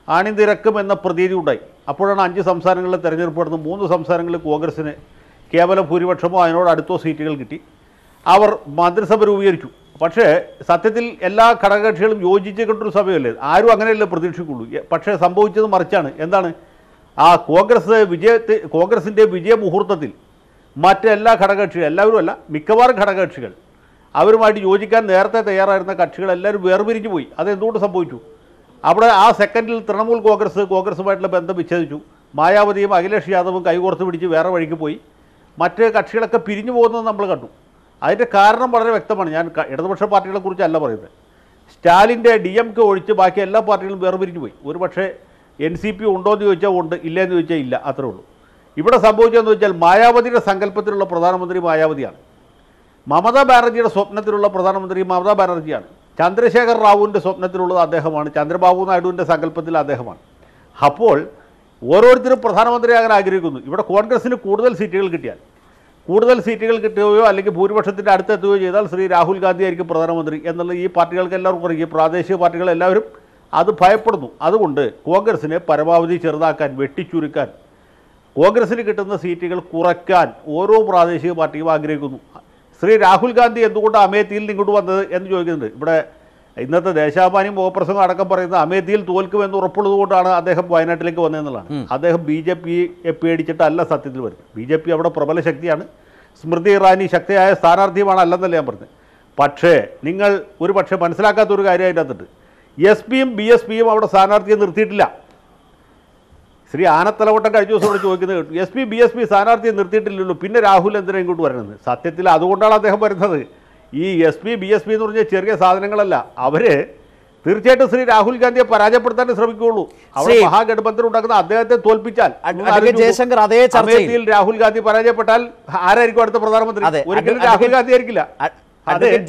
അണിനിരക്കുമെന്ന പ്രതീതി ഉണ്ടായി. അപ്പോഴാണ് 5 സംസ്ഥാനങ്ങളിലെ തെരഞ്ഞെടുപ്പ് നടന്നത്. 3 സംസ്ഥാനങ്ങളിൽ കോൺഗ്രസ്സിന് കേവലം ഭൂരിപക്ഷമോ അതിനോട് അടുത്തോ സീറ്റുകൾ കിട്ടി. അവർ മന്ത്രിസഭ രൂപീകരിച്ചു. പക്ഷേ സത്യത്തിൽ എല്ലാ ഘടകകക്ഷികളും യോജിച്ചിട്ടൊരു സമയമല്ലേ, ആരും അങ്ങനെയല്ലേ പ്രതീക്ഷിക്കുള്ളൂ. പക്ഷേ സംഭവിച്ചത് മറിച്ചാണ്. എന്താണ്? ആ കോൺഗ്രസിൻ്റെ വിജയ മുഹൂർത്തത്തിൽ മറ്റെല്ലാ ഘടകകക്ഷികൾ, എല്ലാവരും അല്ല, മിക്കവാറും ഘടകകക്ഷികൾ അവരുമായിട്ട് യോജിക്കാൻ നേരത്തെ തയ്യാറായിരുന്ന കക്ഷികളെല്ലാവരും വേർപിരിഞ്ഞു പോയി. അതെന്തുകൊണ്ട് സംഭവിച്ചു? അവിടെ ആ സെക്കൻഡിൽ തൃണമൂൽ കോൺഗ്രസുമായിട്ടുള്ള ബന്ധം വിച്ഛേദിച്ചു. മായാവതിയും അഖിലേഷ് യാദവും കൈകോർത്ത് പിടിച്ച് വേറെ വഴിക്ക് പോയി. മറ്റ് കക്ഷികളൊക്കെ പിരിഞ്ഞു പോകുന്നത് നമ്മൾ കണ്ടു. അതിൻ്റെ കാരണം വളരെ വ്യക്തമാണ്. ഞാൻ ഇടതുപക്ഷ പാർട്ടികളെക്കുറിച്ചല്ല പറയുന്നത്. സ്റ്റാലിൻ്റെ DMK ഒഴിച്ച് ബാക്കി എല്ലാ പാർട്ടികളും വേർപിരിഞ്ഞു പോയി. ഒരു പക്ഷേ NCP ഉണ്ടോ എന്ന് ചോദിച്ചാൽ ഉണ്ട്, ഇല്ലയെന്ന് ചോദിച്ചാൽ ഇല്ല, അത്രേ ഉള്ളൂ. ഇവിടെ സംഭവിച്ചതെന്ന് വെച്ചാൽ മായാവതിയുടെ സങ്കല്പത്തിലുള്ള പ്രധാനമന്ത്രി മായാവതിയാണ്. മമതാ ബാനർജിയുടെ സ്വപ്നത്തിലുള്ള പ്രധാനമന്ത്രി മമതാ ബാനർജിയാണ്. ചന്ദ്രശേഖർ റാവുവിൻ്റെ സ്വപ്നത്തിലുള്ളത് അദ്ദേഹമാണ്. ചന്ദ്രബാബു നായിഡുവിൻ്റെ സങ്കല്പത്തിൽ അദ്ദേഹമാണ്. അപ്പോൾ ഓരോരുത്തരും പ്രധാനമന്ത്രിയാകാൻ ആഗ്രഹിക്കുന്നു. ഇവിടെ കോൺഗ്രസ്സിന് കൂടുതൽ സീറ്റുകൾ കിട്ടുകയോ അല്ലെങ്കിൽ ഭൂരിപക്ഷത്തിൻ്റെ അടുത്തെത്തുകയോ ചെയ്താൽ ശ്രീ രാഹുൽ ഗാന്ധി ആയിരിക്കും പ്രധാനമന്ത്രി എന്നുള്ളത് ഈ പാർട്ടികൾക്ക് എല്ലാവർക്കും അറിയും. പ്രാദേശിക പാർട്ടികളെല്ലാവരും അത് ഭയപ്പെടുന്നു. അതുകൊണ്ട് കോൺഗ്രസ്സിനെ പരമാവധി ചെറുതാക്കാൻ, വെട്ടിച്ചുരുക്കാൻ, കോൺഗ്രസ്സിന് കിട്ടുന്ന സീറ്റുകൾ കുറയ്ക്കാൻ ഓരോ പ്രാദേശിക പാർട്ടിയും ആഗ്രഹിക്കുന്നു. ശ്രീ രാഹുൽ ഗാന്ധി എന്തുകൊണ്ട് അമേത്തിയിൽ ഇങ്ങോട്ട് വന്നത് എന്ന് ചോദിക്കുന്നുണ്ട്. ഇവിടെ ഇന്നത്തെ ദേശാഭിമാനി മുഖപ്രസംഗം അടക്കം പറയുന്നത് അമേത്തിയിൽ തോൽക്കുമെന്ന് ഉറപ്പുള്ളത് കൊണ്ടാണ് അദ്ദേഹം വയനാട്ടിലേക്ക് വന്നതെന്നുള്ളതാണ്. അദ്ദേഹം BJPയെ പേടിച്ചിട്ടല്ല സത്യത്തിൽ വരുന്നത്. BJP അവിടെ പ്രബല ശക്തിയാണ്. സ്മൃതി ഇറാനി ശക്തിയായ സ്ഥാനാർത്ഥിയുമാണ് അല്ലെന്നല്ല ഞാൻ പറഞ്ഞത്. പക്ഷേ നിങ്ങൾ ഒരു പക്ഷേ മനസ്സിലാക്കാത്തൊരു കാര്യം അതിൻ്റെ അകത്തുണ്ട്. എസ് പിയും ബി എസ് പിയും അവിടെ സ്ഥാനാർത്ഥിയെ നിർത്തിയിട്ടില്ല. ശ്രീ ആനത്തലവട്ടം കഴിഞ്ഞ ദിവസം ഇവിടെ ചോദിക്കുന്നത് കേട്ടു, S P B S P സ്ഥാനാർത്ഥിയെ നിർത്തിയിട്ടില്ലല്ലോ, പിന്നെ രാഹുൽ എന്തിനാ ഇങ്ങോട്ട് വരുന്നത്? സത്യത്തിൽ അതുകൊണ്ടാണ് അദ്ദേഹം വരുന്നത്. ഈ S P B S P എന്ന് പറഞ്ഞാൽ ചെറിയ സാധനങ്ങളല്ല. അവർ തീർച്ചയായിട്ടും ശ്രീ രാഹുൽ ഗാന്ധിയെ പരാജയപ്പെടുത്താൻ ശ്രമിക്കുകയുള്ളൂ. അവിടെ മഹാഗഠബന്ധൻ ഉണ്ടാക്കുന്ന അദ്ദേഹത്തെ തോൽപ്പിച്ചാൽ ജയശങ്കർ അതേ ചർച്ചയിൽ രാഹുൽ ഗാന്ധി പരാജയപ്പെട്ടാൽ ആരായിരിക്കും അടുത്ത പ്രധാനമന്ത്രി? ഒരിക്കലും രാഹുൽ ഗാന്ധി ആയിരിക്കില്ല.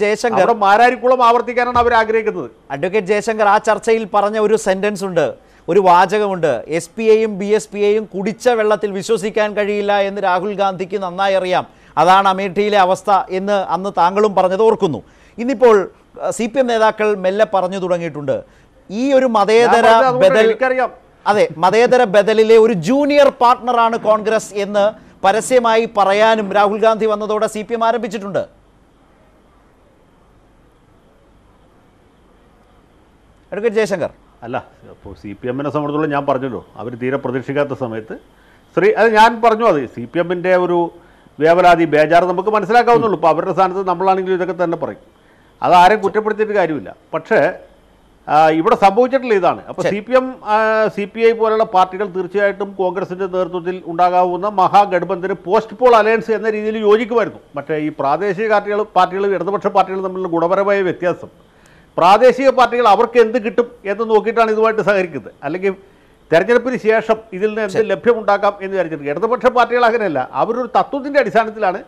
ജയശങ്കർ മാരാരിക്കുളം ആവർത്തിക്കാനാണ് അവർ ആഗ്രഹിക്കുന്നത്. അഡ്വക്കേറ്റ് ജയശങ്കർ ആ ചർച്ചയിൽ പറഞ്ഞ ഒരു സെന്റൻസ് ഉണ്ട്, ഒരു വാചകമുണ്ട്. എസ് പി യെയും ബി എസ് പി യെയും കുടിച്ച വെള്ളത്തിൽ വിശ്വസിക്കാൻ കഴിയില്ല എന്ന് രാഹുൽ ഗാന്ധിക്ക് നന്നായി അറിയാം. അതാണ് അമേഠിയിലെ അവസ്ഥ എന്ന് അന്ന് താങ്കളും പറഞ്ഞത് ഓർക്കുന്നു. ഇന്നിപ്പോൾ സി പി എം നേതാക്കൾ മെല്ലെ പറഞ്ഞു തുടങ്ങിയിട്ടുണ്ട്, ഈ ഒരു മതേതര ബദൽ, അതെ, മതേതര ബദലിലെ ഒരു ജൂനിയർ പാർട്ട്ണറാണ് കോൺഗ്രസ് എന്ന് പരസ്യമായി പറയാനും രാഹുൽ ഗാന്ധി വന്നതോടെ സി പി എം ആരംഭിച്ചിട്ടുണ്ട്. അഡ്വക്കേറ്റ് ജയശങ്കർ, അല്ല, അപ്പോൾ സി പി എമ്മിനെ സംബന്ധിച്ചിടത്തോളം ഞാൻ പറഞ്ഞല്ലോ, അവർ തീരെ പ്രതീക്ഷിക്കാത്ത സമയത്ത് അത് ഞാൻ പറഞ്ഞു, അത് സി പി എമ്മിൻ്റെ ഒരു വേവലാതി ബേജാറ് നമുക്ക് മനസ്സിലാക്കാവുന്നുള്ളൂ. ഇപ്പോൾ അവരുടെ സ്ഥാനത്ത് നമ്മളാണെങ്കിലും ഇതൊക്കെ തന്നെ പറയും, അത് ആരെയും കുറ്റപ്പെടുത്തിയിട്ട് കാര്യമില്ല. പക്ഷേ ഇവിടെ സംഭവിച്ചിട്ടുള്ള ഇതാണ്. അപ്പോൾ സി പി ഐ പോലുള്ള പാർട്ടികൾ തീർച്ചയായിട്ടും കോൺഗ്രസിൻ്റെ നേതൃത്വത്തിൽ ഉണ്ടാകാവുന്ന മഹാഗഠബന്ധന് പോസ്റ്റ് പോൾ അലയൻസ് എന്ന രീതിയിൽ യോജിക്കുമായിരുന്നു. മറ്റേ ഈ പ്രാദേശിക പാർട്ടികൾ ഇടതുപക്ഷ പാർട്ടികൾ തമ്മിലുള്ള ഗുണപരമായ വ്യത്യാസം, പ്രാദേശിക പാർട്ടികൾ അവർക്ക് എന്ത് കിട്ടും എന്ന് നോക്കിയിട്ടാണ് ഇതുമായിട്ട് സഹകരിക്കുന്നത്. അല്ലെങ്കിൽ തെരഞ്ഞെടുപ്പിന് ശേഷം ഇതിൽ നിന്ന് എന്ത് ലഭ്യമുണ്ടാക്കാം എന്ന് വിചാരിച്ചിട്ട് ഇടതുപക്ഷ പാർട്ടികൾ അങ്ങനെയല്ല. അവരൊരു തത്വത്തിൻ്റെ അടിസ്ഥാനത്തിലാണ്,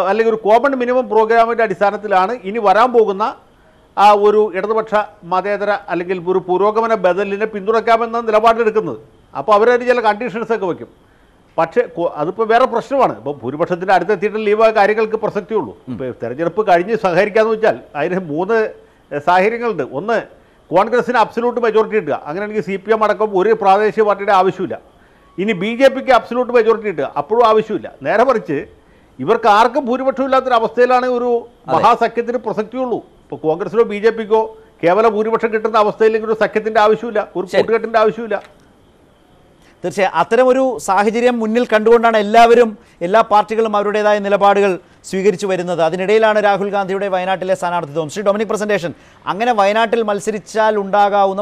അല്ലെങ്കിൽ ഒരു കോമൺ മിനിമം പ്രോഗ്രാമിൻ്റെ അടിസ്ഥാനത്തിലാണ് ഇനി വരാൻ പോകുന്ന ഒരു ഇടതുപക്ഷ മതേതര അല്ലെങ്കിൽ ഒരു പുരോഗമന ബദലിനെ പിന്തുണയ്ക്കാമെന്ന നിലപാടെടുക്കുന്നത്. അപ്പോൾ അവരതിന് ചില കണ്ടീഷൻസൊക്കെ വയ്ക്കും. പക്ഷേ അതിപ്പോൾ വേറെ പ്രശ്നമാണ്. ഇപ്പോൾ ഭൂരിപക്ഷത്തിൻ്റെ അടുത്തെത്തിയിട്ടുള്ള ഈ കാര്യങ്ങൾക്ക് പ്രസക്തിയുള്ളൂ. ഇപ്പോൾ തെരഞ്ഞെടുപ്പ് കഴിഞ്ഞ് സഹകരിക്കാമെന്ന് വെച്ചാൽ അതിന് 3 സാഹചര്യങ്ങളുണ്ട്. ഒന്ന്, കോൺഗ്രസിന് അബ്സല്യൂട്ട് മെജോറിറ്റി കിട്ടുക. അങ്ങനെയാണെങ്കിൽ സി പി എം അടക്കം ഒരു പ്രാദേശിക പാർട്ടിയുടെ ആവശ്യമില്ല. ഇനി ബി ജെ പിക്ക് അബ്സല്യൂട്ട് മെജോറിറ്റി കിട്ടുക, അപ്പോഴും ആവശ്യമില്ല. നേരെ മറിച്ച് ഇവർക്ക് ആർക്കും ഭൂരിപക്ഷമില്ലാത്തൊരവസ്ഥയിലാണ് ഒരു മഹാസഖ്യത്തിന് പ്രസക്തിയുള്ളൂ. ഇപ്പോൾ കോൺഗ്രസിനോ ബി ജെ പിക്കോ കേവല ഭൂരിപക്ഷം കിട്ടുന്ന അവസ്ഥയിലെങ്കിൽ ഒരു സഖ്യത്തിൻ്റെ ആവശ്യമില്ല, ഒരു കൂട്ടുകെട്ടിൻ്റെ ആവശ്യമില്ല. തീർച്ചയായും അത്തരമൊരു സാഹചര്യം മുന്നിൽ കണ്ടുകൊണ്ടാണ് എല്ലാ പാർട്ടികളും അവരുടേതായ നിലപാടുകൾ സ്വീകരിച്ചു വരുന്നത്. അതിനിടയിലാണ് രാഹുൽ ഗാന്ധിയുടെ വയനാട്ടിലെ സ്ഥാനാർത്ഥിത്വം. ശ്രീ ഡൊമിനിക് പ്രസന്റേഷൻ, അങ്ങനെ വയനാട്ടിൽ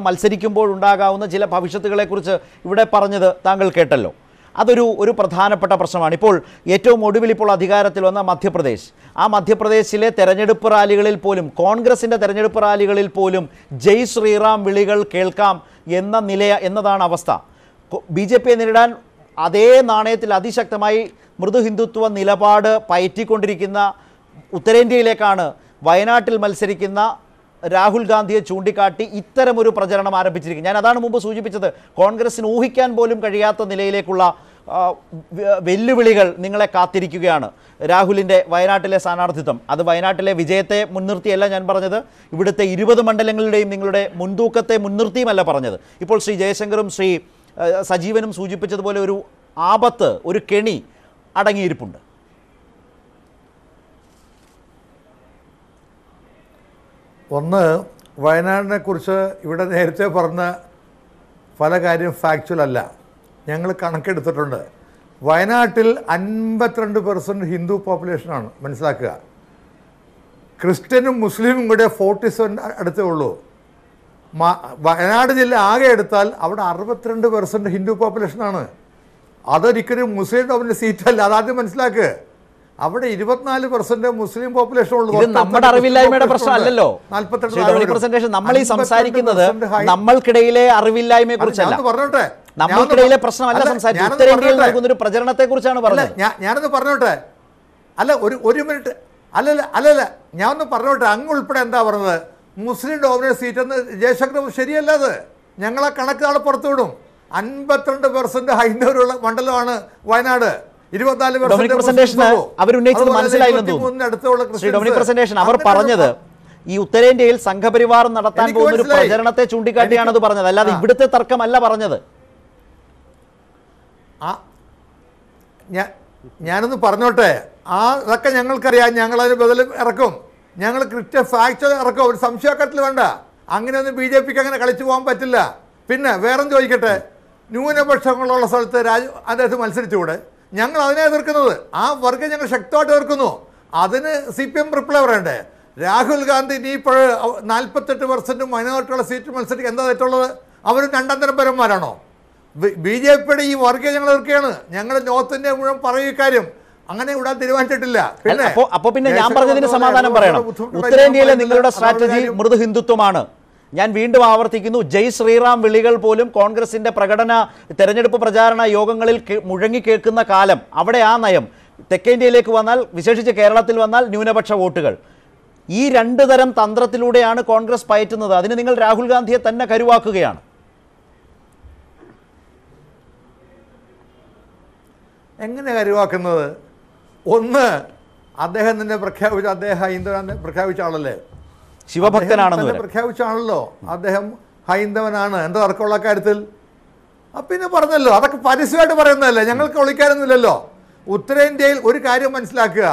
മത്സരിക്കുമ്പോൾ ഉണ്ടാകാവുന്ന ചില ഭവിഷ്യത്തുകളെക്കുറിച്ച് ഇവിടെ പറഞ്ഞത് താങ്കൾ കേട്ടല്ലോ. അതൊരു പ്രധാനപ്പെട്ട പ്രശ്നമാണ്. ഇപ്പോൾ ഏറ്റവും ഒടുവിൽ ഇപ്പോൾ അധികാരത്തിൽ വന്ന മധ്യപ്രദേശ്, ആ മധ്യപ്രദേശിലെ തെരഞ്ഞെടുപ്പ് റാലികളിൽ പോലും, കോൺഗ്രസിൻ്റെ തെരഞ്ഞെടുപ്പ് റാലികളിൽ പോലും ജയ് ശ്രീറാം വിളികൾ കേൾക്കാം എന്നതാണ് അവസ്ഥ. ബി ജെ പിയെ നേരിടാൻ അതേ നാണയത്തിൽ അതിശക്തമായി മൃദു ഹിന്ദുത്വ നിലപാട് പയറ്റിക്കൊണ്ടിരിക്കുന്ന ഉത്തരേന്ത്യയിലേക്കാണ് വയനാട്ടിൽ മത്സരിക്കുന്ന രാഹുൽ ഗാന്ധിയെ ചൂണ്ടിക്കാട്ടി ഇത്തരമൊരു പ്രചരണം ആരംഭിച്ചിരിക്കുന്നത്. ഞാൻ അതാണ് മുമ്പ് സൂചിപ്പിച്ചത്, കോൺഗ്രസിന് ഊഹിക്കാൻ പോലും കഴിയാത്ത നിലയിലേക്കുള്ള വെല്ലുവിളികൾ നിങ്ങളെ കാത്തിരിക്കുകയാണ്. രാഹുലിൻ്റെ വയനാട്ടിലെ സ്ഥാനാർത്ഥിത്വം, അത് വയനാട്ടിലെ വിജയത്തെ മുൻനിർത്തിയല്ല ഞാൻ പറഞ്ഞത്, ഇവിടുത്തെ 20 മണ്ഡലങ്ങളുടെയും നിങ്ങളുടെ മുൻതൂക്കത്തെ മുൻനിർത്തിയുമല്ല പറഞ്ഞത്. ഇപ്പോൾ ശ്രീ ജയശങ്കറും ശ്രീ സജീവനും സൂചിപ്പിച്ചതുപോലെ ഒരു ആപത്ത്, ഒരു കെണി അടങ്ങിയിരിപ്പുണ്ട്. ഒന്ന്, വയനാടിനെ കുറിച്ച് ഇവിടെ നേരത്തെ പറഞ്ഞ പല കാര്യം ഫാക്ച്വൽ അല്ല. ഞങ്ങൾ കണക്കെടുത്തിട്ടുണ്ട്. വയനാട്ടിൽ 52% ഹിന്ദു പോപ്പുലേഷനാണ്, മനസ്സിലാക്കുക. ക്രിസ്ത്യനും മുസ്ലിമും കൂടെ 47 അടുത്തേ ഉള്ളൂ. വയനാട് ജില്ല ആകെ എടുത്താൽ അവിടെ 62% ഹിന്ദു പോപ്പുലേഷനാണ്. അതൊരിക്കലും മുസ്ലിം ഡോമിനന്റ് സീറ്റല്ല, അതാദ്യം മനസ്സിലാക്കുക. അവിടെ 24% മുസ്ലിം പോപ്പുലേഷൻ ഉള്ളൂ. നമ്മുടെ അറിവില്ലായ്മയുടെ പ്രശ്നമല്ലല്ലോ. നമ്മൾ ഈ സംസാരിക്കുന്നത് നമ്മൾക്കിടയിലെ അറിവില്ലായ്മയെ കുറിച്ചല്ല, പറഞ്ഞോട്ടെ, നമ്മൾക്കിടയിലെ പ്രശ്നമല്ല സംസാരിക്കുന്നത്, ഉത്തരേന്ത്യയിൽ നൽകുന്ന ഒരു പ്രചരണത്തെ കുറിച്ചാണ് പറഞ്ഞത്. ഞാനൊന്ന് പറഞ്ഞോട്ടെ, അല്ല ഒരു മിനിറ്റ്, അല്ലല്ല ഞാനൊന്ന് പറഞ്ഞോട്ടെ. അങ്ങ് ഉൾപ്പെടെ എന്താ പറഞ്ഞത്? മുസ്ലിം ഡോമിനേറ്റ് സീറ്റ് എന്ന് ജയശങ്കർ ശരിയല്ല. അത് ഞങ്ങളെ കണക്ക് നാളെ പുറത്തുവിടും. 52% ഹൈന്ദവരുള്ള മണ്ഡലമാണ് വയനാട്. 24% അവരുന്നയിച്ചത് മനസ്സിലായില്ലെന്ന് തോന്നുന്നു. ശ്രീ ഡൊമിനിക് പ്രസന്റേഷൻ, അവർ പറഞ്ഞത് ഈ ഉത്തരേന്ത്യയിൽ സംഘപരിവാർ നടത്താൻ പോകുന്ന ഒരു പ്രചരണത്തെ ചൂണ്ടിക്കാട്ടിയാണ് അത് പറഞ്ഞത്, അല്ലാതെ ഇവിടുത്തെ തർക്കമല്ല പറഞ്ഞത്. ഞാനൊന്ന് പറഞ്ഞോട്ടെ, അതൊക്കെ ഞങ്ങൾക്കറിയാം. ഞങ്ങളതിന് ബദൽ ഇറക്കും, ഞങ്ങൾ കൃത്യം ഫാക്ച്വൽ ഇറക്കും, ഒരു സംശയക്കട്ടിൽ വേണ്ട. അങ്ങനെയൊന്നും ബി ജെ പിക്ക് അങ്ങനെ കളിച്ചു പോകാൻ പറ്റില്ല. പിന്നെ വേറെന്ന് ചോദിക്കട്ടെ, ന്യൂനപക്ഷങ്ങളുള്ള സ്ഥലത്ത് അദ്ദേഹത്തെ മത്സരിച്ചുകൂടെ? ഞങ്ങൾ അതിനെ എതിർക്കുന്നത്, ആ വർഗം ഞങ്ങൾ ശക്തമായിട്ട് എതിർക്കുന്നു. അതിന് CPM റിപ്ലൈ പറയണ്ടേ? രാഹുൽ ഗാന്ധി ഇനി ഇപ്പോൾ 48% മൈനോറിറ്റിയുള്ള സീറ്റ് മത്സരിക്കുക എന്താ തെറ്റുള്ളത്? അവരും രണ്ടാം തരം പരന്മാരാണോ? BJPയുടെ ഈ വർഗീയ ഞങ്ങൾ എതിർക്കുകയാണ്. ഞങ്ങൾ നോർത്ത് ഇന്ത്യ മുഴുവൻ പറയും ഇക്കാര്യം. അങ്ങനെ വിടാൻ തീരുമാനിച്ചിട്ടില്ല. പിന്നെ ഞാൻ പറഞ്ഞതിന് സമാധാനം പറയണം. ഉത്തരേന്ത്യയിലെ നിങ്ങളുടെ സ്ട്രാറ്റജി മൃദു ഹിന്ദുത്വമാണ്. ഞാൻ വീണ്ടും ആവർത്തിക്കുന്നു, ജയ് ശ്രീറാം വിളികൾ പോലും കോൺഗ്രസിന്റെ തെരഞ്ഞെടുപ്പ് പ്രചാരണ യോഗങ്ങളിൽ മുഴങ്ങി കേൾക്കുന്ന കാലം. അവിടെ ആ നയം തെക്കേന്ത്യയിലേക്ക് വന്നാൽ, വിശേഷിച്ച് കേരളത്തിൽ വന്നാൽ ന്യൂനപക്ഷ വോട്ടുകൾ. ഈ രണ്ടു തരം തന്ത്രത്തിലൂടെയാണ് കോൺഗ്രസ് പയറ്റുന്നത്. അതിന് നിങ്ങൾ രാഹുൽ ഗാന്ധിയെ തന്നെ കരുവാക്കുകയാണ്. എങ്ങനെ കരുവാക്കുന്നത്? ഒന്ന്, അദ്ദേഹം തന്നെ പ്രഖ്യാപിച്ച, അദ്ദേഹം ഹൈന്ദവൻ പ്രഖ്യാപിച്ച ആളല്ലേ, ശിവഭക്തനാണെന്ന് പ്രഖ്യാപിച്ച ആണല്ലോ. അദ്ദേഹം ഹൈന്ദവനാണ്, എന്താ തർക്കമുള്ള കാര്യത്തിൽ? പിന്നെ പറഞ്ഞല്ലോ, അതൊക്കെ പരസ്യമായിട്ട് പറയുന്നതല്ലേ, ഞങ്ങൾക്ക് ഒളിക്കാനൊന്നുമില്ലല്ലോ. ഉത്തരേന്ത്യയിൽ ഒരു കാര്യം മനസ്സിലാക്കുക,